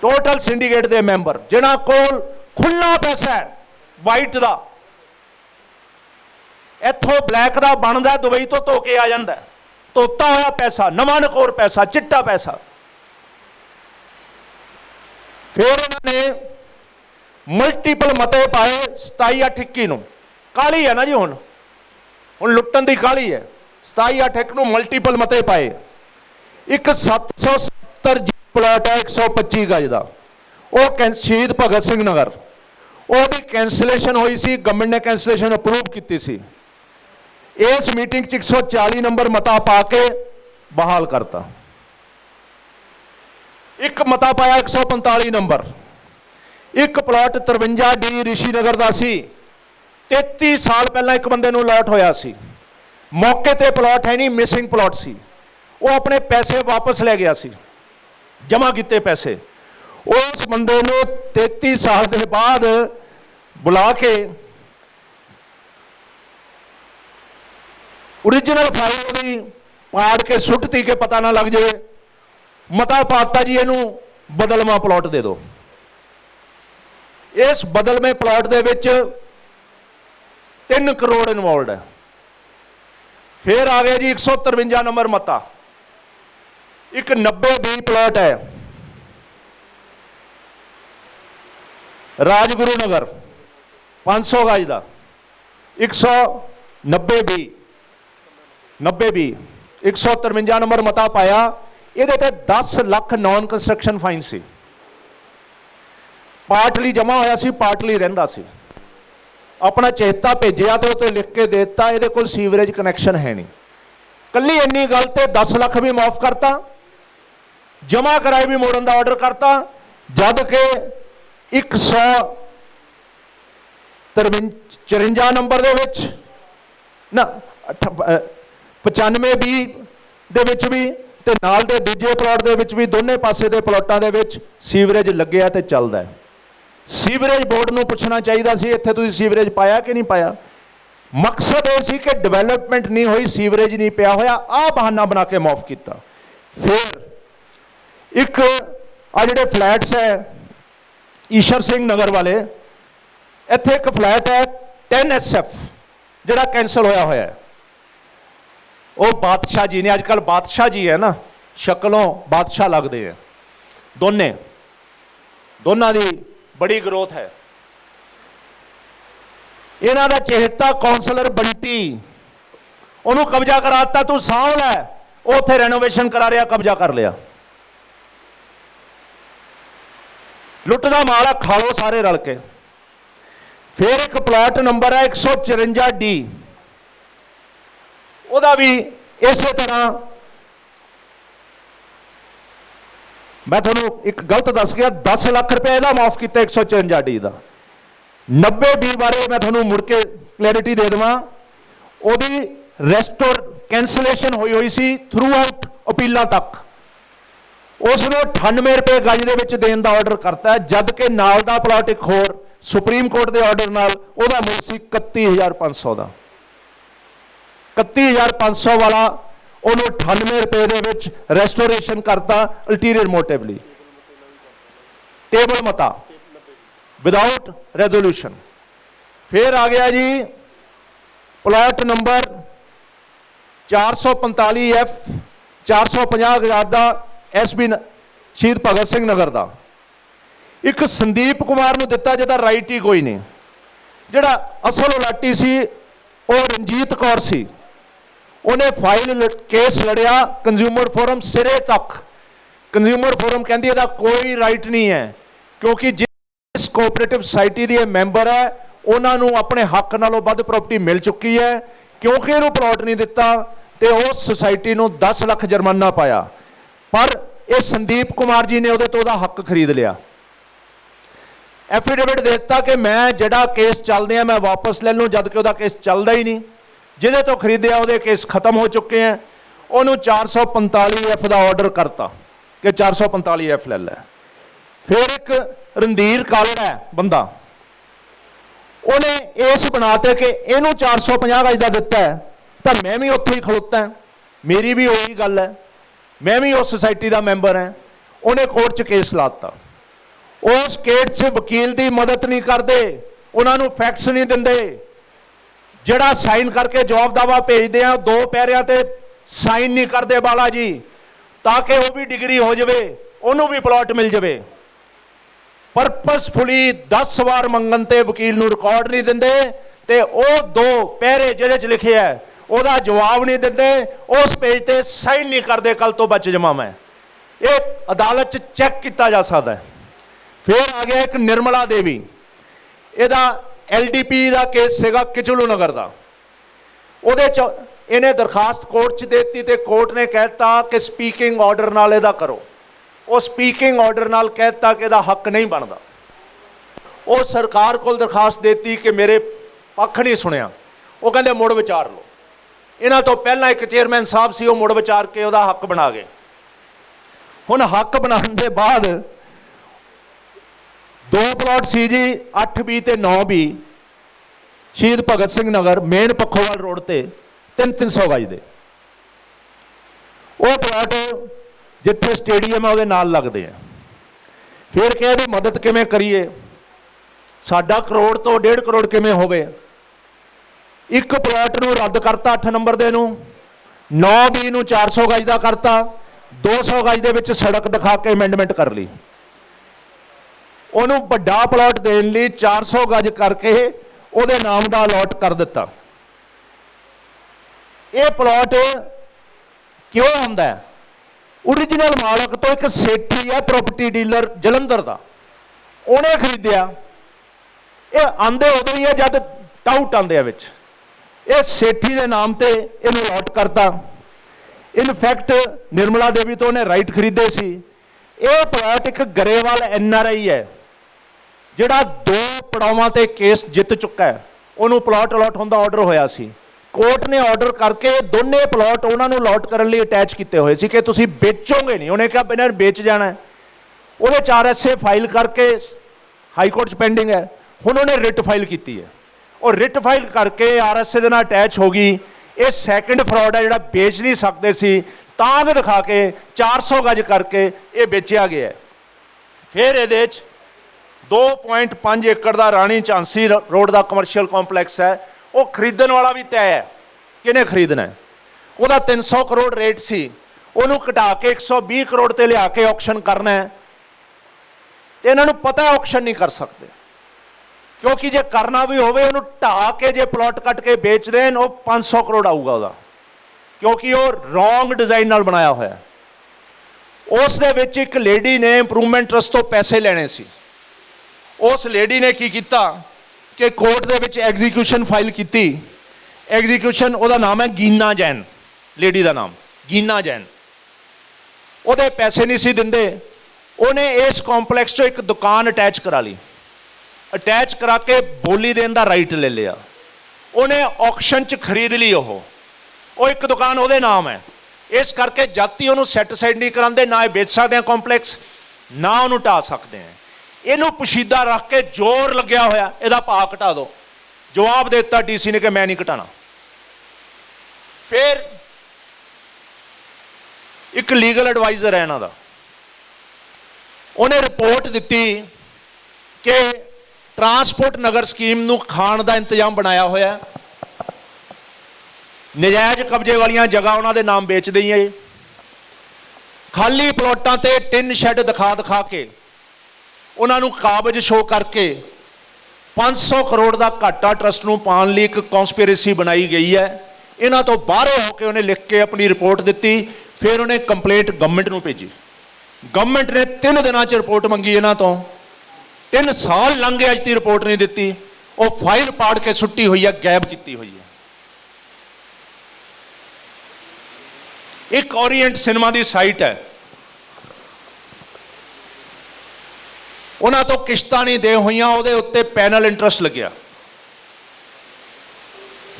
टोटल सिंडीकेट के मैंबर, जिन्हां कोल खुला पैसा है वाइट का, इथों ब्लैक का बनता, दुबई तो धो के आ जाता है, धोता हुआ पैसा, नवा नकोर पैसा, चिट्टा पैसा। फिर उन्होंने मल्टीपल मते पाए 27/8 नूं, काली है ना जी, हुण लुट्टन की काली है। 27/8 नूं मल्टीपल मते पाए, एक 770 प्लॉट है 125 गज का, वो शहीद भगत सिंह नगर, वो कैंसलेशन हुई सी, गवर्नमेंट ने कैंसलेशन अप्रूव की सी। इस मीटिंग 140 नंबर मता पा के बहाल करता। एक मता पाया 145 नंबर, एक प्लॉट 53D ऋषिनगर का सी, 33 साल पहला एक बंदे नूं लॉट होया सी, मौके ते प्लॉट है नहीं, मिसिंग प्लॉट सी, वो अपने पैसे वापस ले गया सी, जमा किए पैसे। उस बंदे नूं 33 साल के बाद बुला के ओरिजिनल फाइल पाड़ के सुटती के पता ना लग जाए, मता पाता जी इनू बदलवा प्लॉट दे दो। इस बदलवे प्लॉट दे विच 3 करोड़ इन्वॉल्व है। फिर आ गया जी 153 नंबर मता, एक 90B प्लॉट है राजगुरु नगर 500 गज का, 190B 153 ਨੰਬਰ ਮਤਾ ਪਾਇਆ, ਇਹਦੇ ਤੇ 10 ਲੱਖ ਨੌਨ ਕੰਸਟਰਕਸ਼ਨ ਫਾਈਨ ਸੀ। ਪਾਰਟਲੀ ਜਮਾ ਹੋਇਆ ਸੀ, ਪਾਰਟਲੀ ਰਹਿੰਦਾ ਸੀ। ਆਪਣਾ ਚੇਤਾ ਭੇਜਿਆ ਤੇ ਉੱਤੇ ਲਿਖ ਕੇ ਦੇ ਦਿੱਤਾ ਇਹਦੇ ਕੋਲ ਸੀਵਰੇਜ ਕਨੈਕਸ਼ਨ ਹੈ ਨਹੀਂ। ਕੱਲੀ ਇੰਨੀ ਗੱਲ ਤੇ 10 ਲੱਖ ਵੀ ਮਾਫ ਕਰਤਾ, ਜਮਾ ਕਰਾਏ ਵੀ ਮੋੜਨ ਦਾ ਆਰਡਰ ਕਰਤਾ, ਜਦ ਕਿ 153 ਨੰਬਰ ਦੇ ਵਿੱਚ ਨਾ 95 ਬੀ ਦੇ ਵਿੱਚ ਵੀ ਤੇ ਨਾਲ ਦੇ ਦੂਜੇ ਪਲਾਟ ਦੇ ਵਿੱਚ ਵੀ, ਦੋਨੇ ਪਾਸੇ ਦੇ ਪਲਾਟਾਂ ਦੇ ਵਿੱਚ ਸੀਵਰੇਜ ਲੱਗਿਆ ਤੇ ਚੱਲਦਾ ਹੈ। ਸੀਵਰੇਜ ਬੋਰਡ ਨੂੰ ਪੁੱਛਣਾ ਚਾਹੀਦਾ ਸੀ ਇੱਥੇ ਤੁਸੀਂ ਸੀਵਰੇਜ ਪਾਇਆ ਕਿ ਨਹੀਂ ਪਾਇਆ। ਮਕਸਦ ਇਹ ਸੀ ਕਿ ਡਿਵੈਲਪਮੈਂਟ ਨਹੀਂ ਹੋਈ, ਸੀਵਰੇਜ ਨਹੀਂ ਪਿਆ ਹੋਇਆ, ਆਹ ਬਹਾਨਾ ਬਣਾ ਕੇ ਮਾਫ ਕੀਤਾ। ਫਿਰ ਇੱਕ ਆ ਜਿਹੜੇ ਫਲੈਟਸ ਹੈ ਈਸ਼ਰ ਸਿੰਘ ਨਗਰ ਵਾਲੇ, ਇੱਥੇ ਇੱਕ ਫਲੈਟ ਹੈ 10 SF ਜਿਹੜਾ ਕੈਂਸਲ ਹੋਇਆ ਹੋਇਆ ਹੈ। ਉਹ ਬਾਦਸ਼ਾਹ ਜੀ ਨੇ, ਅੱਜ ਕੱਲ੍ਹ ਬਾਦਸ਼ਾਹ ਜੀ ਹੈ ਨਾ, ਸ਼ਕਲੋਂ ਬਾਦਸ਼ਾਹ ਲੱਗਦੇ ਹੈ ਦੋਨਾਂ ਦੀ ਬੜੀ ਗਰੋਥ ਹੈ। ਇਹਨਾਂ ਦਾ ਚਹੇਤਾ ਕੌਂਸਲਰ ਬੰਟੀ, ਉਹਨੂੰ ਕਬਜ਼ਾ ਕਰਾ ਦਿੱਤਾ, ਤੂੰ ਸਾਂਭ ਲੈ, ਉਹ ਉੱਥੇ ਰੈਨੋਵੇਸ਼ਨ ਕਰਾ ਰਿਹਾ, ਕਬਜ਼ਾ ਕਰ ਲਿਆ। ਲੁੱਟ ਦਾ ਮਾਲ ਆ, ਖਾ ਲਓ ਸਾਰੇ ਰਲ ਕੇ। ਫਿਰ ਇੱਕ ਪਲਾਟ ਨੰਬਰ ਹੈ 154D, ਉਹਦਾ ਵੀ ਇਸੇ ਤਰ੍ਹਾਂ, ਮੈਂ ਤੁਹਾਨੂੰ ਇੱਕ ਗਲਤ ਦੱਸ ਗਿਆ, 10 ਲੱਖ ਰੁਪਏ ਇਹਦਾ ਮਾਫ ਕੀਤਾ 154D ਦਾ। 90B ਬਾਰੇ ਮੈਂ ਤੁਹਾਨੂੰ ਮੁੜ ਕੇ ਕਲੈਰਿਟੀ ਦੇ ਦੇਵਾਂ, ਉਹਦੀ ਰੈਸਟੋਰ ਕੈਂਸਲੇਸ਼ਨ ਹੋਈ ਸੀ ਥਰੂ ਆਊਟ ਅਪੀਲਾਂ ਤੱਕ। ਉਸ ਨੂੰ 98 ਰੁਪਏ ਗਜ ਦੇ ਵਿੱਚ ਦੇਣ ਦਾ ਆਰਡਰ ਕਰਤਾ, ਜਦ ਕਿ ਨਾਲ ਦਾ ਪਲਾਟ ਇੱਕ ਹੋਰ ਸੁਪਰੀਮ ਕੋਰਟ ਦੇ ਆਰਡਰ ਨਾਲ ਉਹਦਾ ਮੁੱਲ ਸੀ 31,500 ਦਾ। 31,500 ਵਾਲਾ ਉਹਨੂੰ 98 ਰੁਪਏ ਦੇ ਵਿੱਚ ਰੈਸਟੋਰੇਸ਼ਨ ਕਰਤਾ ਅਲਟੀਰੀਅਰ ਮੋਟਿਵਲੀ, ਟੇਬਲ ਮਤਾ ਵਿਦਾਊਟ ਰੈਜ਼ੋਲੂਸ਼ਨ। ਫਿਰ ਆ ਗਿਆ ਜੀ ਪਲਾਟ ਨੰਬਰ 445F 450 ਗਜਾਦ ਦਾ SB ਸ਼ਹੀਦ ਭਗਤ ਸਿੰਘ ਨਗਰ ਦਾ। ਇੱਕ ਸੰਦੀਪ ਕੁਮਾਰ ਨੂੰ ਦਿੱਤਾ ਜਿਹਦਾ ਰਾਈਟ ਹੀ ਕੋਈ ਨਹੀਂ। ਜਿਹੜਾ ਅਸਲ ਉਲਾਟੀ ਸੀ ਉਹ ਰਣਜੀਤ ਕੌਰ ਸੀ, ਉਹਨੇ ਫਾਈਲ ਕੇਸ ਲੜਿਆ ਕੰਜ਼ਿਊਮਰ ਫੋਰਮ ਸਿਰੇ ਤੱਕ। ਕੰਜ਼ਿਊਮਰ ਫੋਰਮ ਕਹਿੰਦੀ ਇਹਦਾ ਕੋਈ ਰਾਈਟ ਨਹੀਂ ਹੈ, ਕਿਉਂਕਿ ਜਿਸ ਕੋਆਪਰੇਟਿਵ ਸੁਸਾਇਟੀ ਦੀ ਇਹ ਮੈਂਬਰ ਹੈ ਉਹਨਾਂ ਨੂੰ ਆਪਣੇ ਹੱਕ ਨਾਲੋਂ ਵੱਧ ਪ੍ਰਾਪਰਟੀ ਮਿਲ ਚੁੱਕੀ ਹੈ। ਕਿਉਂਕਿ ਇਹਨੂੰ ਪਲਾਟ ਨਹੀਂ ਦਿੱਤਾ ਤੇ ਉਸ ਸੁਸਾਇਟੀ ਨੂੰ 10 ਲੱਖ ਜੁਰਮਾਨਾ ਪਾਇਆ, ਪਰ ਇਹ ਸੰਦੀਪ ਕੁਮਾਰ ਜੀ ਨੇ ਉਹਦੇ ਤੋਂ ਉਹਦਾ ਹੱਕ ਖਰੀਦ ਲਿਆ। ਐਫੀਡੇਵਿਟ ਦੇ ਦਿੱਤਾ ਕਿ ਮੈਂ ਜਿਹੜਾ ਕੇਸ ਚੱਲਦੇ ਆ ਮੈਂ ਵਾਪਸ ਲੈ ਲੂੰ, ਜਦ ਕਿ ਉਹਦਾ ਕੇਸ ਚੱਲਦਾ ਹੀ ਨਹੀਂ। ਜਿਹਦੇ ਤੋਂ ਖਰੀਦਿਆ ਉਹਦੇ ਕੇਸ ਖਤਮ ਹੋ ਚੁੱਕੇ ਆ। ਉਹਨੂੰ 445F ਦਾ ਆਰਡਰ ਕਰਤਾ ਕਿ 445F ਲੈ ਲੈ। ਫਿਰ ਇੱਕ ਰਣਧੀਰ ਕਾਲੜ ਹੈ ਬੰਦਾ, ਉਹਨੇ ਇਸ ਬਣਾਤੇ ਕਿ ਇਹਨੂੰ 450 ਗਜ ਦਾ ਦਿੱਤਾ ਹੈ ਤਾਂ ਮੈਂ ਵੀ ਉੱਥੇ ਹੀ ਖਲੋਤਾ, ਮੇਰੀ ਵੀ ਉਹੀ ਗੱਲ ਹੈ, ਮੈਂ ਵੀ ਉਸ ਸੁਸਾਇਟੀ ਦਾ ਮੈਂਬਰ ਹਾਂ। ਉਹਨੇ ਕੋਰਟ 'ਚ ਕੇਸ ਲਾਤਾ। ਉਸ ਕੇਸ 'ਚ ਵਕੀਲ ਦੀ ਮਦਦ ਨਹੀਂ ਕਰਦੇ, ਉਹਨਾਂ ਨੂੰ ਫੈਕਟਸ ਨਹੀਂ ਦਿੰਦੇ। ਜਿਹੜਾ ਸਾਈਨ ਕਰਕੇ ਜਵਾਬ ਦਾਵਾ ਭੇਜਦੇ ਆ 2 ਪੈਰਿਆਂ ਤੇ ਸਾਈਨ ਨਹੀਂ ਕਰਦੇ ਬਾਲਾ ਜੀ, ਤਾਂ ਕਿ ਉਹ ਵੀ ਡਿਗਰੀ ਹੋ ਜਾਵੇ, ਉਹਨੂੰ ਵੀ ਪਲਾਟ ਮਿਲ ਜਾਵੇ। ਪਰਪਸਫੁਲੀ 10 ਵਾਰ ਮੰਗਣ ਤੇ ਵਕੀਲ ਨੂੰ ਰਿਕਾਰਡ ਨਹੀਂ ਦਿੰਦੇ ਤੇ ਉਹ 2 ਪੈਰੇ ਜਿਹਦੇ 'ਚ ਲਿਖਿਆ ਉਹਦਾ ਜਵਾਬ ਨਹੀਂ ਦਿੰਦੇ, ਉਸ ਪੇਜ ਤੇ ਸਾਈਨ ਨਹੀਂ ਕਰਦੇ। ਕੱਲ ਤੋਂ ਬਚ ਜਾਵਾਂ ਮੈਂ, ਇਹ ਅਦਾਲਤ 'ਚ ਚੈੱਕ ਕੀਤਾ ਜਾ ਸਕਦਾ ਹੈ। ਫਿਰ ਆ ਗਿਆ ਇੱਕ ਨਿਰਮਲਾ ਦੇਵੀ, ਇਹਦਾ LDP ਦਾ ਕੇਸ ਸੀਗਾ ਕਿਚਲੂ ਨਗਰ ਦਾ। ਉਹਦੇ 'ਚ ਇਹਨੇ ਦਰਖਾਸਤ ਕੋਰਟ 'ਚ ਦੇ ਦਿੱਤੀ ਤੇ ਕੋਰਟ ਨੇ ਕਹਿਤਾ ਕਿ ਸਪੀਕਿੰਗ ਆਰਡਰ ਨਾਲ ਇਹਦਾ ਕਰੋ। ਉਹ ਸਪੀਕਿੰਗ ਆਰਡਰ ਨਾਲ ਕਹਿਤਾ ਕਿ ਇਹਦਾ ਹੱਕ ਨਹੀਂ ਬਣਦਾ। ਉਹ ਸਰਕਾਰ ਕੋਲ ਦਰਖਾਸਤ ਦੇਤੀ ਕਿ ਮੇਰੇ ਪੱਖ ਨਹੀਂ ਸੁਣਿਆ, ਉਹ ਕਹਿੰਦੇ ਮੁੜ ਵਿਚਾਰ ਲਓ। ਇਹਨਾਂ ਤੋਂ ਪਹਿਲਾਂ ਇੱਕ ਚੇਅਰਮੈਨ ਸਾਹਿਬ ਸੀ, ਉਹ ਮੁੜ ਵਿਚਾਰ ਕੇ ਉਹਦਾ ਹੱਕ ਬਣਾ ਗਏ। ਹੁਣ ਹੱਕ ਬਣਾਉਣ ਦੇ ਬਾਅਦ 2 ਪਲਾਟ ਸੀ ਜੀ 8B ਤੇ 9B ਸ਼ਹੀਦ ਭਗਤ ਸਿੰਘ ਨਗਰ ਮੇਨ ਪੱਖੋਵਾਲ ਰੋਡ ਤੇ 300 ਗਜ ਦੇ। ਉਹ ਪਲਾਟ ਜਿੱਥੇ ਸਟੇਡੀਅਮ ਹੈ ਉਹਦੇ ਨਾਲ ਲੱਗਦੇ ਆ। ਫਿਰ ਕਿਹਾ ਇਹਦੀ ਮਦਦ ਕਿਵੇਂ ਕਰੀਏ, ਸਾਡਾ ਕਰੋੜ ਤੋਂ 1.5 ਕਰੋੜ ਕਿਵੇਂ ਹੋਵੇ। ਇੱਕ ਪਲਾਟ ਨੂੰ ਰੱਦ ਕਰਤਾ 8 ਨੰਬਰ ਦੇ ਨੂੰ, 9B ਨੂੰ 400 ਗਜ ਦਾ ਕਰਤਾ, 200 ਗਜ ਦੇ ਵਿੱਚ ਸੜਕ ਦਿਖਾ ਕੇ ਅਮੈਂਡਮੈਂਟ ਕਰ ਲਈ। ਉਹਨੂੰ ਵੱਡਾ ਪਲਾਟ ਦੇਣ ਲਈ 400 ਗਜ ਕਰਕੇ ਉਹਦੇ ਨਾਮ ਦਾ ਅਲਾਟ ਕਰ ਦਿੱਤਾ। ਇਹ ਪਲਾਟ क्यों आंदा है? ओरिजिनल मालक तो एक सेठी है प्रॉपर्टी डीलर जलंधर का, उन्हें खरीदिया। ये आंदे उदों ही है जब टाउट आंदे विच, ये सेठी के नाम से इन्हें अलॉट करता। इनफैक्ट निर्मला देवी तो उन्हें राइट खरीदे सी। ये प्लाट एक गरेवाल NRI है जिहड़ा 2 पड़ावां ते केस जित चुका है, उन्होंने प्लाट अलॉट होने का ऑर्डर होया सी। कोर्ट ने ऑर्डर करके दोनों प्लाट उन्होंने अलॉट करने लिए अटैच किए हुए सी कि तुसीं बेचोगे नहीं। उन्हें कहा बिना बेच जाना है। वो RSA फाइल करके हाई कोर्ट च पेंडिंग है। हुण उन्हें रिट फाइल की है और रिट फाइल करके RSA के नाल अटैच हो गई। ये सैकेंड फ्रॉड है जिहड़ा बेच नहीं सकते सी, तांग दिखा के 400 गज करके ये बेचा गया है। फिर ये 2.5 एकड़ का राणी झांसी रोड का कमर्शियल कॉम्पलैक्स है, वो खरीदण वाला भी तय है किने खरीदना है। वह 300 करोड़ रेट सी, उन्होंने घटा के 120 करोड़ ते लिया के ऑक्शन करना है। तो इन्होंने पता है ऑक्शन नहीं कर सकते, क्योंकि जे करना भी होवे उन्होंने ढा के जे प्लॉट कट के बेच देन वो 500 करोड़ आऊगा वह, क्योंकि वो रॉन्ग डिजाइन नाल बनाया होया है। उस दे विच एक लेडी ने इंप्रूवमेंट ट्रस्ट तो पैसे लेने सी। उस लेडी ने की किया कि कोर्ट दे विच एग्जीक्यूशन फाइल की। एग्जीक्यूशन उसका नाम है गीना जैन, लेडी का नाम गीना जैन। वो पैसे नहीं सी दिंदे, उन्हें इस कॉम्पलैक्स चो एक दुकान अटैच करा ली। अटैच करा के बोली देने का राइट ले लिया। उन्हें ऑक्शन च खरीद ली। वो एक दुकान वो नाम है, इस करके जाती उन्होंने सैटिस्फाइड नहीं कराते, ना ये बेच सकते हैं कॉम्पलैक्स, ना उन्होंने ढा सकते हैं। इनू पुशीदा रख के जोर लग्या होया इहदा भाव घटा दो। जवाब देता DC ने कि मैं नहीं घटाना। फिर एक लीगल एडवाइजर है इन्हां दा, उन्हें रिपोर्ट दी कि ट्रांसपोर्ट नगर स्कीम नूं खाण दा इंतजाम बनाया होया, नजायज कब्जे वालियां जगह उन्हां दे नाम बेच दईए, खाली प्लॉटां ते टिन शैड दिखा दिखा के उन्होंने काबज शो करके 500 करोड़ का घाटा ट्रस्ट नूं पाउण लई एक कॉन्सपीरेसी बनाई गई है। इन्हां तो बाहर होकर उन्हें लिख के अपनी रिपोर्ट दी। फिर उन्हें कंप्लेंट गवर्नमेंट नूं भेजी। गवर्नमेंट ने 3 दिनों च रिपोर्ट मंगी। इन्हां तो 3 साल लंघ गए, अज तक रिपोर्ट नहीं दी। वो फाइल पाड़ के सुट्टी हुई है, गैब की हुई है। एक ओरीएंट सिनेमा की साइट है, उन्होंने तो किश्तां नहीं दे हुई, वो उत्ते पैनल इंटरस्ट लग्या।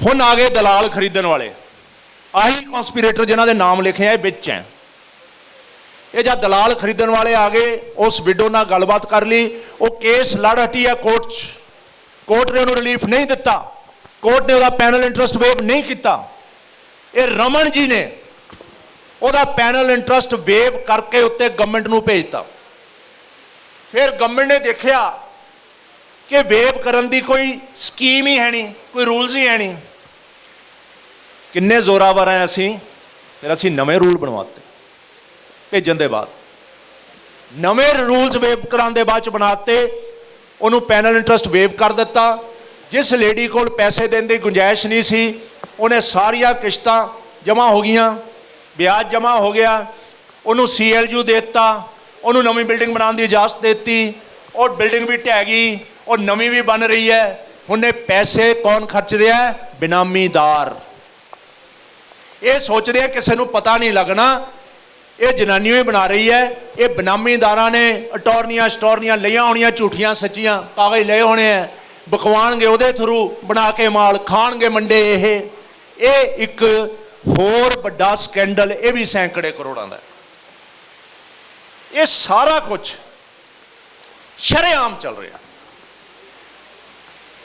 हुण आ गए दलाल खरीदण वाले, आही कॉन्सपीरेटर जिन्हों के नाम लिखे हैं बिच हैं। ये जब दलाल खरीदण वाले आ गए, उस विडो नाल गलबात कर ली, वो केस लड़ हटी है कोर्ट च। कोर्ट ने उन्होंने रिलीफ नहीं दिता, कोर्ट ने उसका पैनल इंटरस्ट वेव नहीं किया। ये रमन जी ने उसका पैनल इंटरस्ट वेव करके उत्ते गवर्नमेंट नूं भेजता। फिर गवर्नमेंट ने देखा कि वेव करने की कोई स्कीम ही है नहीं, कोई रूल्स ही है नहीं। किन्ने जोरावर हैं असी, फिर असी नवे रूल बनवाते भेजन के बाद, नवे रूल्स वेव कराने के बाद बनाते, उन्होंने पैनल इंटरस्ट वेव कर दिता। जिस लेडी को पैसे देने की गुंजाइश नहीं सी, उन्हें सारिया किश्तां जमा हो गई, ब्याज जमा हो गया, उन्होंने CLU देता, उन्होंने नवी बिल्डिंग बनाने की इजाजत देती और बिल्डिंग भी ढह गई और नवी भी बन रही है। उन्हें पैसे कौन खर्च रहा है? बेनामीदार। ये सोचते हैं किसी को पता नहीं लगना, ये जनानियों ही बना रही है। ये बेनामीदारां ने अटॉर्नियां स्टोरनियां लिया होनियां, झूठियां सच्चियां कागज ले होने हैं, बकवाणगे उहदे थ्रू बना के माल खाणगे मंडे। ये एक होर बड़ा स्कैंडल, ये भी सैकड़े करोड़ों का। ये सारा कुछ शरेआम चल रहा।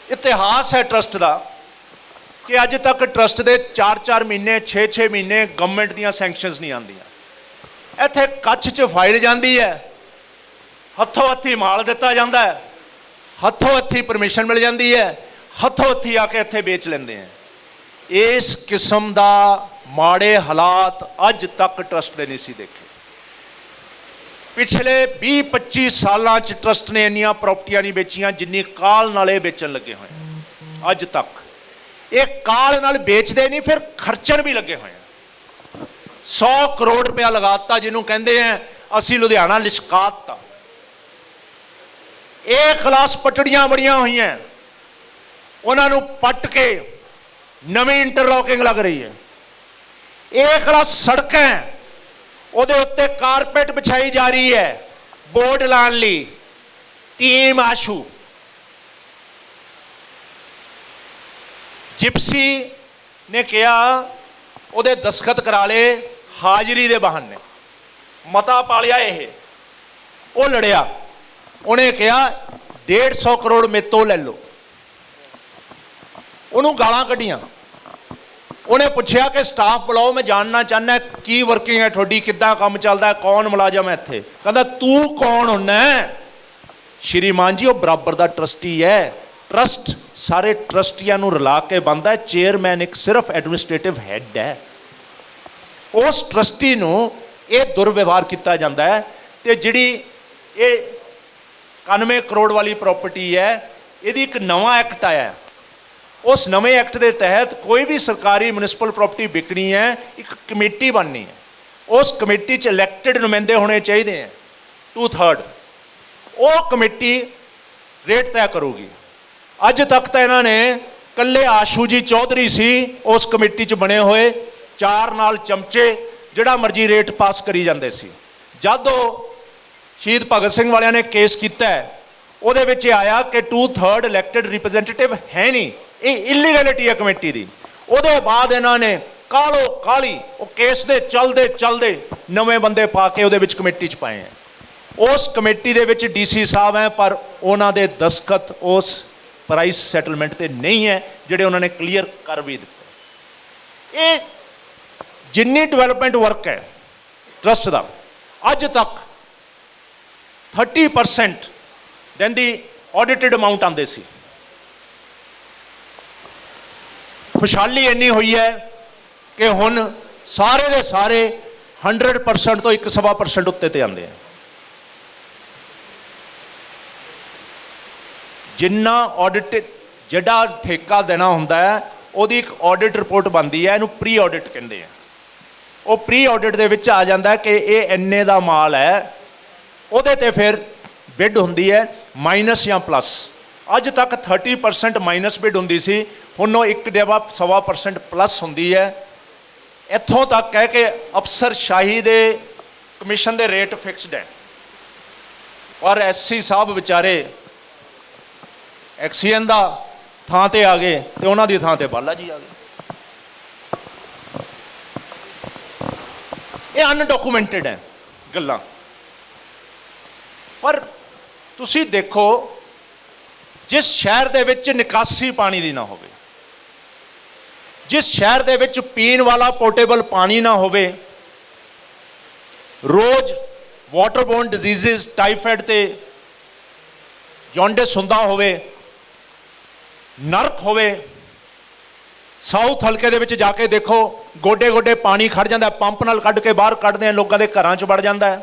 इतिहास है ट्रस्ट का कि अज तक ट्रस्ट के 4-4 महीने 6-6 महीने गवर्नमेंट दी सैंक्शनस नहीं आंदियां। इत्थे कच्छ च फाइल जाती है, हथों हथी माल दिता जाता है, हथों हथी परमिशन मिल जाती है, हथों हथी आके इत्थे बेच लेंदे हैं। इस किस्म का माड़े हालात अज तक ट्रस्ट ने नहीं सी देखे। पिछले 20-25 सालों ट्रस्ट ने इन्नियां प्रॉपर्टियां नहीं बेचियां जिन्नी काल नाले बेचन लगे हुए अज तक। ये काल नाल बेचते नहीं, फिर खर्चण भी लगे हुए हैं। 100 करोड़ रुपया लगाता, जिन्हों कहते हैं असी लुधियाना लिशकाता। ए क्लास पटड़ियां बड़ियां हुई हैं, उन्होंने पट के नवी इंटरलॉकिंग लग रही है। ए क्लास सड़कें उहदे उत्ते कारपेट बिछाई जा रही है बोर्ड लाने लई, टीम आशू। जिप्सी ने कहा उहदे दस्खत करा ले हाजरी दे बहाने, मता पा लिया। वो लड़िया, उन्हें कहा 150 करोड़ मेरे तो ले लो। उन्होंने गालां कढ़ियां। उन्हें पूछा कि स्टाफ बुलाओ, मैं जानना चाहना की वर्किंग है थोड़ी, किद्दां काम चलता है, कौन मुलाजम है इत्थे। कहता तू कौन होना है? श्रीमान जी वो बराबर का ट्रस्टी है। ट्रस्ट सारे ट्रस्टियां नूं रला के बनता है, चेयरमैन एक सिर्फ एडमिनिस्ट्रेटिव हैड है। उस ट्रस्टी नूं ये दुर्व्यवहार किया जाता है। तो जिहड़ी ये 91 करोड़ वाली प्रॉपर्टी है, यदि एक नवा एक्ट आया है, उस नवे एक्ट के तहत कोई भी सरकारी म्यूनिसिपल प्रॉपर्टी बिकनी है, एक कमेटी बननी है। उस कमेटी च इलैक्टेड नुमाइंदे होने चाहिए हैं 2/3। वो कमेटी रेट तय करूगी। अज तक तो इन्होंने कल्ले आशू जी चौधरी सी उस कमेटी च बने हुए, 4 नाल चमचे जिहड़ा मर्जी रेट पास करी जाते सी। जब शहीद भगत सिंह वालियां ने केस किया, उहदे विच आया कि 2/3 इलैक्टेड रिप्रजेंटेटिव है नहीं, ये इलीगैलिटी है कमेटी की। उहदे बाद इन्होंने कालो काली वो केस दे चलते चलते नवे बंदे पा के उहदे विच कमेटी च पाए हैं। उस कमेटी दे विच DC साहब हैं, पर उन्हां दे दस्खत उस प्राइस सैटलमेंट ते नहीं है, जिहड़े उन्होंने क्लीयर कर भी दिते। ये जिन्नी डिवेलपमेंट वर्क है ट्रस्ट का, अज तक 30% दैन दी ऑडिटेड अमाउंट आते सी। खुशहाली इन्नी हुई है कि हुण सारे दे सारे 100% तो 1.25% उत्ते ते आते हैं। जिन्ना ऑडिट जिहड़ा ठेका देना हुंदा है, उहदी एक ऑडिट रिपोर्ट बनती है, इहनूं प्री ऑडिट कहंदे हैं। वो प्री ऑडिट दे विच आ जांदा है कि ये इन्ने दा माल है, उहदे ते फिर बिड हुंदी है माइनस या प्लस। अज तक 30% माइनस बिड हुंदी सी, हुण 1.25% प्लस हुंदी है। इत्थों तक है कि अफसरशाही दे कमीशन दे रेट फिक्सड है, और SC साहब बेचारे एक्सीएन दा थां ते आ गए तो उन्हां दी थां ते बाला जी आ गए। ये अनडॉक्यूमेंटेड है गल्लां। पर तुसी देखो, जिस शहर दे विच निकासी पानी दी ना होवे, जिस शहर दे विच पीण वाला पोर्टेबल पानी ना होवे, रोज वाटरबोर्न डिजीज़ टाइफाइड ते जॉन्डिस हुंदा होवे, नरक होवे, साउथ हल्के दे विच जाके देखो, गोडे गोडे पानी खड़ जाता है, पंप नाल कढ़ के बाहर कढ़दे हैं, लोगों के घरां च वड़ जाता है।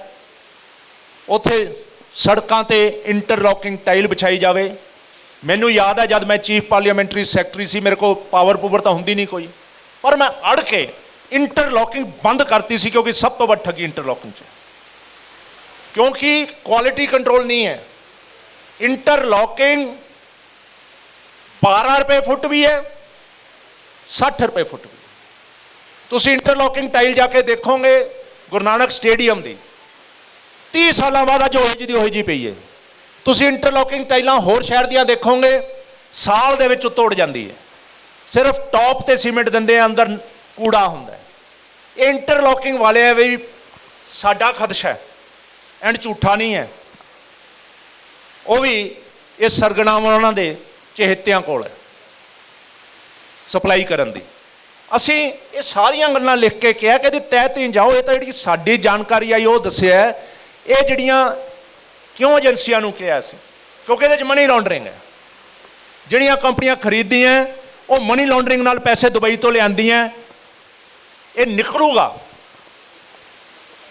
उत्थे सड़कों ते इंटरलॉकिंग टाइल बिछाई जावे। मैनू याद है जब मैं चीफ पार्लीमेंटरी सैकटरी सी, मेरे को पावर पूवर तो होंदी नहीं कोई, पर मैं अड़ के इंटरलॉकिंग बंद करती सी, क्योंकि सब तो वड्डी ठगी इंटरलॉकिंग च, क्योंकि क्वालिटी कंट्रोल नहीं है। इंटरलॉकिंग 12 रुपए फुट भी है, 60 रुपए फुट भी। तुसी इंटरलॉकिंग टाइल जाके देखोगे गुरु नानक स्टेडियम की 30 साल बाद अज ओही जी पई है। तुसी इंटरलॉकिंग टाइलां होर शहर दियां देखोगे साल दे विच तोड़ जाती है, सिर्फ टॉप ते सीमेंट दिंदे हैं, अंदर कूड़ा हुंदा है। इंटरलॉकिंग वाले भी साडा खदशा है, एंड झूठा नहीं है, वो भी ये सरगना उन्हां दे चहेत्यां कोल है सप्लाई करन दी। असी ये सारियां गल्लां लिख के कहा कि तय तीन जाओ, ये तो जी साडी जानकारी आई वो दस्सिया है। ये जिहड़ियां क्यों एजेंसियां नूं कहा सी, क्योंकि इहदे च मनी लॉन्ड्रिंग है। जिहड़ियां कंपनियां खरीददियां वो मनी लॉन्ड्रिंग नाल पैसे दुबई तो लियांदियां, ये निकलूगा,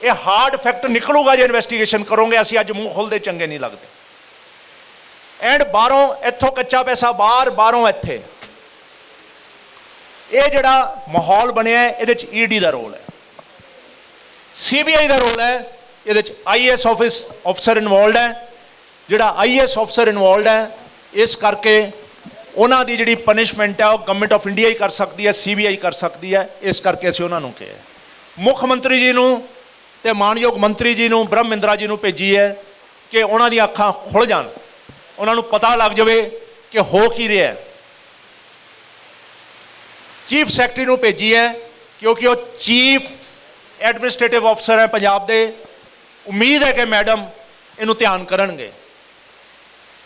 ये हार्ड फैक्ट निकलूगा जो इन्वेस्टिगेशन करोगे। असी अज मूँह खोलते चंगे नहीं लगते। एंड बाहरों इत्थों कच्चा पैसा बाहर, बाहरों इत्थे, ये जिहड़ा माहौल बनिया है, इहदे च ईडी का रोल है। CBI ਦਾ ਰੋਲ ਹੈ ਇਹਦੇ ਚ, IAS ਅਫਸਰ ਇਨਵੋਲਡ ਹੈ, ਜਿਹੜਾ IAS ਅਫਸਰ ਇਨਵੋਲਡ ਹੈ, ਇਸ ਕਰਕੇ ਉਹਨਾਂ ਦੀ ਜਿਹੜੀ ਪਨਿਸ਼ਮੈਂਟ ਹੈ ਉਹ ਗਵਰਨਮੈਂਟ ਆਫ ਇੰਡੀਆ ਹੀ ਕਰ ਸਕਦੀ ਹੈ, CBI ਕਰ ਸਕਦੀ ਹੈ। ਇਸ ਕਰਕੇ ਅਸੀਂ ਉਹਨਾਂ ਨੂੰ ਕਿਹਾ, ਮੁੱਖ ਮੰਤਰੀ ਜੀ ਨੂੰ ਤੇ ਮਾਨਯੋਗ ਮੰਤਰੀ ਜੀ ਨੂੰ, ਬ੍ਰਹਮ ਮਹਿੰਦਰਾ ਜੀ ਨੂੰ ਭੇਜੀ ਹੈ ਕਿ ਉਹਨਾਂ ਦੀਆਂ ਅੱਖਾਂ ਖੁੱਲ੍ਹ ਜਾਣ, ਉਹਨਾਂ ਨੂੰ ਪਤਾ ਲੱਗ ਜਾਵੇ ਕਿ ਹੋ ਕੀ ਰਿਹਾ ਹੈ। ਚੀਫ ਸੈਕਟਰੀ ਨੂੰ ਭੇਜੀ ਹੈ ਕਿਉਂਕਿ ਉਹ ਚੀਫ ਐਡਮਿਨਿਸਟ੍ਰੇਟਿਵ ਅਫਸਰ ਹੈ ਪੰਜਾਬ ਦੇ। ਉਮੀਦ ਹੈ ਕਿ ਮੈਡਮ ਇਹਨੂੰ ਧਿਆਨ ਕਰਨਗੇ।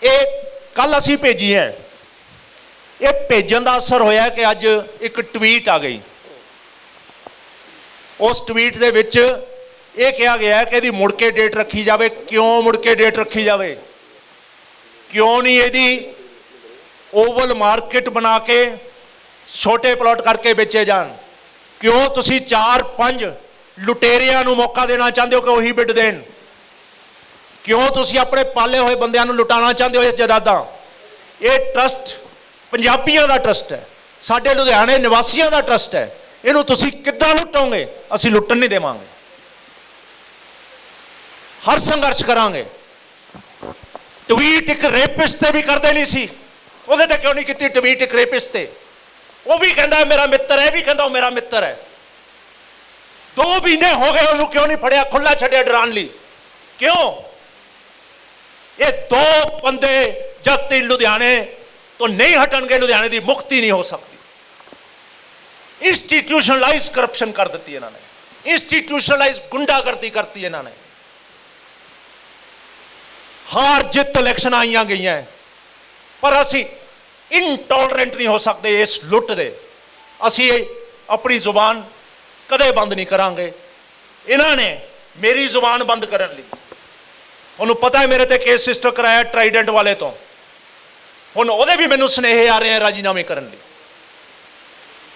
ਇਹ ਕੱਲ ਅਸੀਂ ਭੇਜੀ ਹੈ, ਇਹ ਭੇਜਣ ਦਾ ਅਸਰ ਹੋਇਆ ਕਿ ਅੱਜ ਇੱਕ ਟਵੀਟ ਆ ਗਈ। ਉਸ ਟਵੀਟ ਦੇ ਵਿੱਚ ਇਹ ਕਿਹਾ ਗਿਆ ਕਿ ਇਹਦੀ ਮੁੜ ਕੇ ਡੇਟ ਰੱਖੀ ਜਾਵੇ। ਕਿਉਂ ਮੁੜ ਕੇ ਡੇਟ ਰੱਖੀ ਜਾਵੇ? ਕਿਉਂ ਨਹੀਂ ਇਹਦੀ ਓਵਲ ਮਾਰਕੀਟ ਬਣਾ ਕੇ ਛੋਟੇ ਪਲਾਟ ਕਰਕੇ ਵੇਚੇ ਜਾਣ? ਕਿਉਂ ਤੁਸੀਂ 4-5 ਲੁਟੇਰਿਆਂ ਨੂੰ ਮੌਕਾ ਦੇਣਾ ਚਾਹੁੰਦੇ ਹੋ ਕਿ ਉਹੀ ਬਿੱਡ ਦੇਣ? ਕਿਉਂ ਤੁਸੀਂ ਆਪਣੇ ਪਾਲੇ ਹੋਏ ਬੰਦਿਆਂ ਨੂੰ ਲੁਟਾਉਣਾ ਚਾਹੁੰਦੇ ਹੋ ਇਸ ਜਾਇਦਾਦਾਂ? ਇਹ ਟਰਸਟ ਪੰਜਾਬੀਆਂ ਦਾ ਟਰਸਟ ਹੈ, ਸਾਡੇ ਲੁਧਿਆਣੇ ਨਿਵਾਸੀਆਂ ਦਾ ਟਰਸਟ ਹੈ। ਇਹਨੂੰ ਤੁਸੀਂ ਕਿੱਦਾਂ ਲੁੱਟੋਗੇ? ਅਸੀਂ ਲੁੱਟਣ ਨਹੀਂ ਦੇਵਾਂਗੇ, ਹਰ ਸੰਘਰਸ਼ ਕਰਾਂਗੇ। ਟਵੀਟ ਇੱਕ ਰੇਪਿਸਟ ਤੇ ਵੀ ਕਰਦੇ ਨਹੀਂ ਸੀ, ਉਹਦੇ ਤੇ ਕਿਉਂ ਨਹੀਂ ਕੀਤੀ ਟਵੀਟ ਇੱਕ ਰੇਪਿਸਟ ਤੇ? ਉਹ ਵੀ ਕਹਿੰਦਾ ਮੇਰਾ ਮਿੱਤਰ ਹੈ, ਇਹ ਵੀ ਕਹਿੰਦਾ ਉਹ ਮੇਰਾ ਮਿੱਤਰ ਹੈ। 2 ਮਹੀਨੇ ਹੋ ਗਏ ਉਹਨੂੰ ਕਿਉਂ ਨਹੀਂ ਫੜਿਆ, ਖੁੱਲਾ ਛੱਡਿਆ ਡਰਾਉਣ ਲਈ? ਕਿਉਂ? ਇਹ 2 ਬੰਦੇ ਜਦ ਤੱਕ ਲੁਧਿਆਣੇ ਤੋਂ ਨਹੀਂ ਹਟਣਗੇ, ਲੁਧਿਆਣੇ ਦੀ ਮੁਕਤੀ ਨਹੀਂ ਹੋ ਸਕਦੀ। ਇੰਸਟੀਟਿਊਸ਼ਨਲਾਈਜ਼ ਕਰਪਸ਼ਨ ਕਰ ਦਿੱਤੀ ਇਹਨਾਂ ਨੇ, ਇੰਸਟੀਟਿਊਸ਼ਨਲਾਈਜ਼ ਗੁੰਡਾਗਰਦੀ ਕਰਤੀ ਇਹਨਾਂ ਨੇ। ਹਾਰ ਜਿੱਤ ਇਲੈਕਸ਼ਨ ਆਈਆਂ ਗਈਆਂ, ਪਰ ਅਸੀਂ ਇਨਟੋਲਰੈਂਟ ਨਹੀਂ ਹੋ ਸਕਦੇ ਇਸ ਲੁੱਟ ਦੇ। ਅਸੀਂ ਆਪਣੀ ਜ਼ੁਬਾਨ ਕਦੇ ਬੰਦ ਨਹੀਂ ਕਰਾਂਗੇ। ਇਹਨਾਂ ਨੇ ਮੇਰੀ ਜ਼ੁਬਾਨ ਬੰਦ ਕਰਨ ਲਈ, ਉਹਨੂੰ ਪਤਾ ਹੈ ਮੇਰੇ ਤੇ ਕੇਸ ਰਜਿਸਟਰ ਕਰਾਇਆ ਟਰਾਈਡੈਂਟ ਵਾਲੇ ਤੋਂ, ਹੁਣ ਉਹਦੇ ਵੀ ਮੈਨੂੰ ਸੁਨੇਹੇ ਆ ਰਹੇ ਆ ਰਾਜੀਨਾਮੇ ਕਰਨ ਲਈ।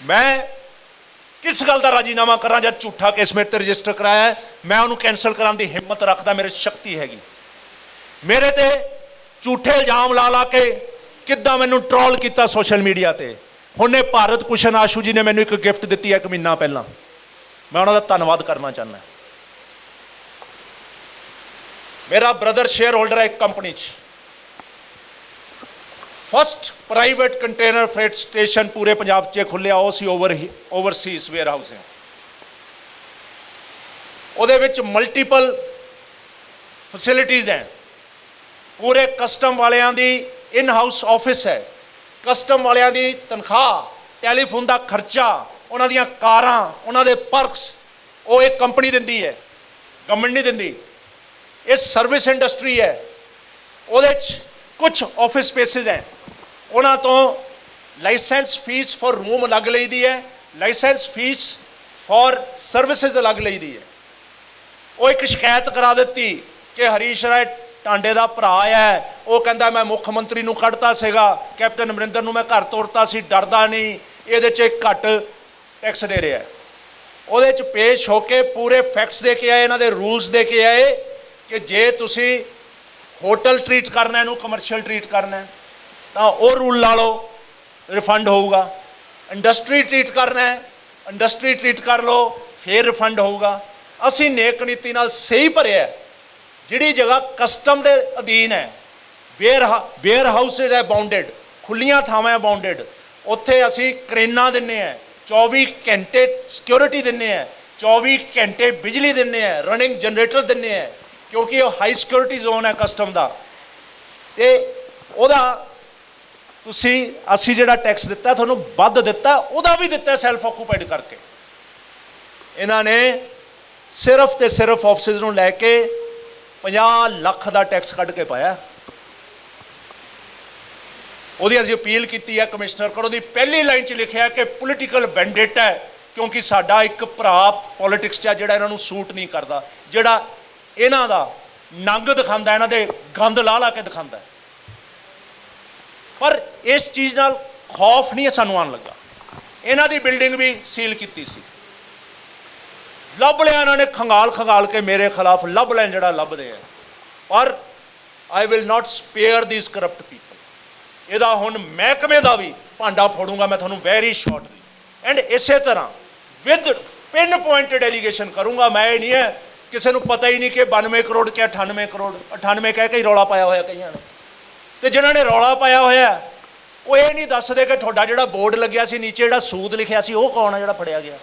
ਮੈਂ ਕਿਸ ਗੱਲ ਦਾ ਰਾਜੀਨਾਮਾ ਕਰਾਂ ਜਦ ਝੂਠਾ ਕੇਸ ਮੇਰੇ ਤੇ ਰਜਿਸਟਰ ਕਰਾਇਆ ਹੈ? ਮੈਂ ਉਹਨੂੰ ਕੈਂਸਲ ਕਰਾਉਣ ਦੀ ਹਿੰਮਤ ਰੱਖਦਾ, ਮੇਰੇ ਸ਼ਕਤੀ ਹੈਗੀ। ਮੇਰੇ ਤੇ ਝੂਠੇ ਇਲਜ਼ਾਮ ਲਾ ਕੇ ਕਿੱਦਾਂ ਮੈਨੂੰ ਟ੍ਰੋਲ ਕੀਤਾ ਸੋਸ਼ਲ ਮੀਡੀਆ ਤੇ। ਹੁਣੇ ਭਾਰਤ ਭੂਸ਼ਣ ਆਸ਼ੂ ਜੀ ਨੇ ਮੈਨੂੰ ਇੱਕ ਗਿਫਟ ਦਿੱਤੀ ਹੈ 1 ਮਹੀਨਾ ਪਹਿਲਾਂ, ਮੈਂ ਉਹਨਾਂ ਦਾ ਧੰਨਵਾਦ ਕਰਨਾ ਚਾਹੁੰਦਾ। ਮੇਰਾ ਬ੍ਰਦਰ ਸ਼ੇਅਰ ਹੋਲਡਰ ਹੈ ਇੱਕ ਕੰਪਨੀ 'ਚ, first private container fret station ਪੂਰੇ ਪੰਜਾਬ 'ਚ ਖੁੱਲਿਆ, ਉਹ ਸੀ ਓਵਰਸੀਜ਼ ਵੇਅਰ ਹਾਊਸਿੰਗ। ਉਹਦੇ ਵਿੱਚ ਮਲਟੀਪਲ ਫੈਸਿਲਿਟੀਜ਼ ਹੈ, ਪੂਰੇ ਕਸਟਮ ਵਾਲਿਆਂ ਦੀ ਇਨ ਹਾਊਸ ਆਫਿਸ ਹੈ, ਕਸਟਮ ਵਾਲਿਆਂ ਦੀ ਤਨਖਾਹ, ਟੈਲੀਫੋਨ ਦਾ ਖਰਚਾ, ਉਹਨਾਂ ਦੀਆਂ ਕਾਰਾਂ, ਉਹਨਾਂ ਦੇ ਪਰਕਸ ਉਹ ਇੱਕ ਕੰਪਨੀ ਦਿੰਦੀ ਹੈ, ਗਵਰਨਮੈਂਟ ਨਹੀਂ ਦਿੰਦੀ। ਇਹ ਸਰਵਿਸ ਇੰਡਸਟਰੀ ਹੈ, ਉਹਦੇ 'ਚ ਕੁਝ ਆਫਿਸ ਸਪੇਸਿਸ ਹੈ, ਉਹਨਾਂ ਤੋਂ ਲਾਇਸੈਂਸ ਫੀਸ ਫॉर ਰੂਮ ਅਲੱਗ ਲਈਦੀ ਹੈ, ਲਾਇਸੈਂਸ ਫੀਸ ਫॉर ਸਰਵਿਸਿਜ਼ ਅਲੱਗ ਲਈਦੀ ਹੈ। ਉਹ ਇੱਕ ਸ਼ਿਕਾਇਤ ਕਰਾ ਦਿੱਤੀ ਕਿ ਹਰੀਸ਼ ਰਾਏ ਟਾਂਡੇ ਦਾ ਭਰਾ ਹੈ, ਉਹ ਕਹਿੰਦਾ ਮੈਂ ਮੁੱਖ ਮੰਤਰੀ ਨੂੰ ਕੱਢਤਾ ਸੀਗਾ, ਕੈਪਟਨ ਅਮਰਿੰਦਰ ਨੂੰ ਮੈਂ ਘਰ ਤੋਰਤਾ ਸੀ, ਡਰਦਾ ਨਹੀਂ, ਇਹਦੇ 'ਚ ਘੱਟ ਟੈਕਸ ਦੇ ਰਿਹਾ। ਉਹਦੇ 'ਚ ਪੇਸ਼ ਹੋ ਕੇ ਪੂਰੇ ਫੈਕਟਸ ਦੇ ਕੇ ਆਏ, ਇਹਨਾਂ ਦੇ ਰੂਲਸ ਦੇ ਕੇ ਆਏ ਕਿ ਜੇ ਤੁਸੀਂ ਹੋਟਲ ਟਰੀਟ ਕਰਨਾ, ਇਹਨੂੰ ਕਮਰਸ਼ੀਅਲ ਟਰੀਟ ਕਰਨਾ ਤਾਂ ਉਹ ਰੂਲ ਲਾ ਲਓ, ਰਿਫੰਡ ਹੋਊਗਾ। ਇੰਡਸਟਰੀ ਟਰੀਟ ਕਰਨਾ ਹੈ, ਇੰਡਸਟਰੀ ਟਰੀਟ ਕਰ ਲਓ, ਫਿਰ ਰਿਫੰਡ ਹੋਊਗਾ। ਅਸੀਂ ਨੇਕ ਨੀਤੀ ਨਾਲ ਸਹੀ ਭਰਿਆ, ਜਿਹੜੀ ਜਗ੍ਹਾ ਕਸਟਮ ਦੇ ਅਧੀਨ ਹੈ, ਵੇਅਰ ਹਾਊਸਿਸ ਹੈ ਬਾਉਂਡਡ, ਖੁੱਲੀਆਂ ਥਾਵਾਂ ਬਾਉਂਡਡ, ਉੱਥੇ ਅਸੀਂ ਕਰੇਨਾਂ ਦਿੰਦੇ ਹਾਂ, 24 ਘੰਟੇ ਸਿਕਿਉਰਿਟੀ ਦਿੰਦੇ ਹਾਂ, 24 ਘੰਟੇ ਬਿਜਲੀ ਦਿੰਦੇ ਹਾਂ, ਰਨਿੰਗ ਜਨਰੇਟਰ ਦਿੰਦੇ ਹਾਂ, ਕਿਉਂਕਿ ਉਹ ਹਾਈ ਸਿਕਿਉਰਿਟੀ ਜ਼ੋਨ ਹੈ ਕਸਟਮ ਦਾ। ਤੇ ਉਹਦਾ ਅਸੀਂ ਜਿਹੜਾ ਟੈਕਸ ਦਿੱਤਾ ਤੁਹਾਨੂੰ ਵੱਧ ਦਿੱਤਾ, ਉਹਦਾ ਵੀ ਦਿੱਤਾ ਸੈਲਫ ਆਕੂਪਾਈਡ ਕਰਕੇ। ਇਹਨਾਂ ਨੇ ਸਿਰਫ ਤੇ ਸਿਰਫ ਆਫਿਸਿਸ ਨੂੰ ਲੈ ਕੇ 50 ਲੱਖ ਦਾ ਟੈਕਸ ਕੱਢ ਕੇ ਪਾਇਆ। ਉਹਦੀ ਅਸੀਂ ਅਪੀਲ ਕੀਤੀ ਹੈ ਕਮਿਸ਼ਨਰ ਕੋਲ, ਉਹਦੀ ਪਹਿਲੀ ਲਾਈਨ 'ਚ ਲਿਖਿਆ ਕਿ ਪੋਲੀਟੀਕਲ ਵੈਂਡੇਟਾ ਹੈ, ਕਿਉਂਕਿ ਸਾਡਾ ਇੱਕ ਭਰਾ ਪੋਲੀਟਿਕਸ 'ਚ ਜਿਹੜਾ ਇਹਨਾਂ ਨੂੰ ਸੂਟ ਨਹੀਂ ਕਰਦਾ, ਜਿਹੜਾ ਇਹਨਾਂ ਦਾ ਨੰਗ ਦਿਖਾਉਂਦਾ, ਇਹਨਾਂ ਦੇ ਗੰਦ ਲਾ ਕੇ ਦਿਖਾਉਂਦਾ। ਪਰ ਇਸ ਚੀਜ਼ ਨਾਲ ਖੌਫ ਨਹੀਂ ਸਾਨੂੰ ਆਉਣ ਲੱਗਾ। ਇਹਨਾਂ ਦੀ ਬਿਲਡਿੰਗ ਵੀ ਸੀਲ ਕੀਤੀ ਸੀ, ਲੱਭ ਲਿਆ ਇਹਨਾਂ ਨੇ, ਖੰਗਾਲ ਕੇ ਮੇਰੇ ਖਿਲਾਫ ਲੱਭ ਲੈਣ ਜਿਹੜਾ ਲੱਭਦੇ ਆ। ਪਰ I will not spare ਦੀਸ corrupt people. ਇਹਦਾ ਹੁਣ ਮਹਿਕਮੇ ਦਾ ਵੀ ਭਾਂਡਾ ਫੋੜੂੰਗਾ ਮੈਂ ਤੁਹਾਨੂੰ ਵੈਰੀ ਸ਼ਾਰਟਲੀ। ਐਂਡ ਇਸੇ ਤਰ੍ਹਾਂ ਵਿਦ पिन पॉइंटेड एलीगेशन करूंगा। मैं ये नहीं है किसी को पता ही नहीं कि 92 करोड़ क्या 98 करोड़ 98 कह के ही रौला पाया होया कईयां ने, ते जिन्हां ने रौला पाया होया वो ये नहीं दसदे कि तुहाडा जिहड़ा बोर्ड लग्या सी नीचे जिहड़ा सूद लिखिया सी वो कौन है जिहड़ा फड़िया गया,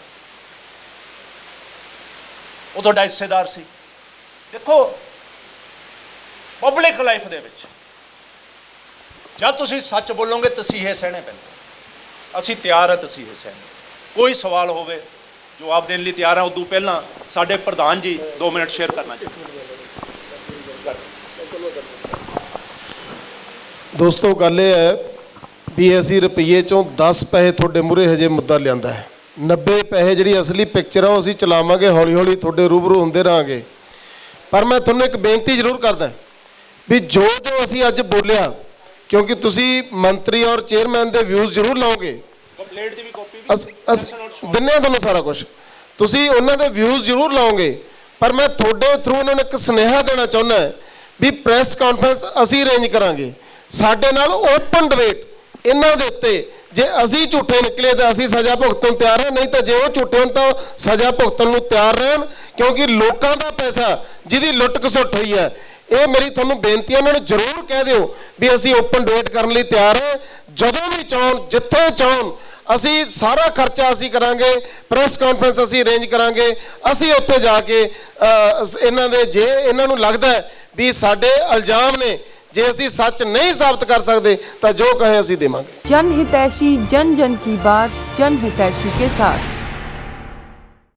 वो तुहाडा हिस्सेदार सी। देखो पब्लिक लाइफ दे विच जब तुसीं सच बोलोगे तसीहे सहने पैंदे। असीं तैयार है तसीहे सहने, कोई सवाल होवे जवाब देने लिए तैयार है। उदू पहला साडे प्रधान जी 2 मिनट शेयर करना चाहिए। ਦੋਸਤੋ ਗੱਲ ਇਹ ਹੈ ਵੀ ਅਸੀਂ ਰੁਪਈਏ ਚੋਂ 10 ਪੈਸੇ ਤੁਹਾਡੇ ਮੂਹਰੇ ਹਜੇ ਮੁੱਦਾ ਲਿਆਂਦਾ ਹੈ, 90 ਪੈਸੇ ਜਿਹੜੀ ਅਸਲੀ ਪਿਕਚਰ ਆ ਉਹ ਅਸੀਂ ਚਲਾਵਾਂਗੇ, ਹੌਲੀ ਹੌਲੀ ਤੁਹਾਡੇ ਰੂਬਰੂ ਹੁੰਦੇ ਰਹਾਂਗੇ। ਪਰ ਮੈਂ ਤੁਹਾਨੂੰ ਇੱਕ ਬੇਨਤੀ ਜ਼ਰੂਰ ਕਰਦਾ ਵੀ ਜੋ ਜੋ ਅਸੀਂ ਅੱਜ ਬੋਲਿਆ, ਕਿਉਂਕਿ ਤੁਸੀਂ ਮੰਤਰੀ ਔਰ ਚੇਅਰਮੈਨ ਦੇ ਵਿਊਜ਼ ਜ਼ਰੂਰ ਲਾਓਗੇ, ਕੰਪਲੀਟ ਦੀ ਵੀ ਕਾਪੀ ਅਸੀਂ ਦਿੰਦੇ ਹਾਂ ਤੁਹਾਨੂੰ ਸਾਰਾ ਕੁਝ, ਤੁਸੀਂ ਉਹਨਾਂ ਦੇ ਵਿਊਜ਼ ਜ਼ਰੂਰ ਲਾਓਗੇ। ਪਰ ਮੈਂ ਤੁਹਾਡੇ ਥਰੂ ਉਹਨਾਂ ਨੂੰ ਇੱਕ ਸੁਨੇਹਾ ਦੇਣਾ ਚਾਹੁੰਦਾ ਵੀ ਪ੍ਰੈਸ ਕਾਨਫਰੰਸ ਅਸੀਂ ਅਰੇਂਜ ਕਰਾਂਗੇ, ਸਾਡੇ ਨਾਲ ਓਪਨ ਡਿਬੇਟ ਇਹਨਾਂ ਦੇ ਉੱਤੇ। ਜੇ ਅਸੀਂ ਝੂਠੇ ਨਿਕਲੇ ਤਾਂ ਅਸੀਂ ਸਜ਼ਾ ਭੁਗਤਣ ਤਿਆਰ ਹਾਂ, ਨਹੀਂ ਤਾਂ ਜੇ ਉਹ ਝੂਠੇ ਹੋਣ ਤਾਂ ਸਜ਼ਾ ਭੁਗਤਣ ਨੂੰ ਤਿਆਰ ਰਹਿਣ, ਕਿਉਂਕਿ ਲੋਕਾਂ ਦਾ ਪੈਸਾ ਜਿਹਦੀ ਲੁੱਟ ਖਸੁੱਟ ਹੋਈ ਹੈ। ਇਹ ਮੇਰੀ ਤੁਹਾਨੂੰ ਬੇਨਤੀ ਹੈ, ਉਹਨਾਂ ਨੂੰ ਜ਼ਰੂਰ ਕਹਿ ਦਿਓ ਵੀ ਅਸੀਂ ਓਪਨ ਡਿਬੇਟ ਕਰਨ ਲਈ ਤਿਆਰ ਹਾਂ। ਜਦੋਂ ਵੀ ਚਾਹਣ ਜਿੱਥੇ ਚਾਹਣ ਅਸੀਂ ਸਾਰਾ ਖਰਚਾ ਅਸੀਂ ਕਰਾਂਗੇ, ਪ੍ਰੈਸ ਕਾਨਫਰੰਸ ਅਸੀਂ ਅਰੇਂਜ ਕਰਾਂਗੇ। ਅਸੀਂ ਉੱਥੇ ਜਾ ਕੇ ਇਹਨਾਂ ਦੇ ਜੇ ਇਹਨਾਂ ਨੂੰ ਲੱਗਦਾ ਵੀ ਸਾਡੇ ਇਲਜ਼ਾਮ ਨੇ, ਜੇ ਅਸੀਂ ਸੱਚ ਨਹੀਂ ਸਾਬਤ ਕਰ ਸਕਦੇ ਤਾਂ ਜੋ ਕਹੇ ਅਸੀਂ ਦੇਵਾਂਗੇ। जन हितैषी जन जन की बात जन हितैषी के साथ।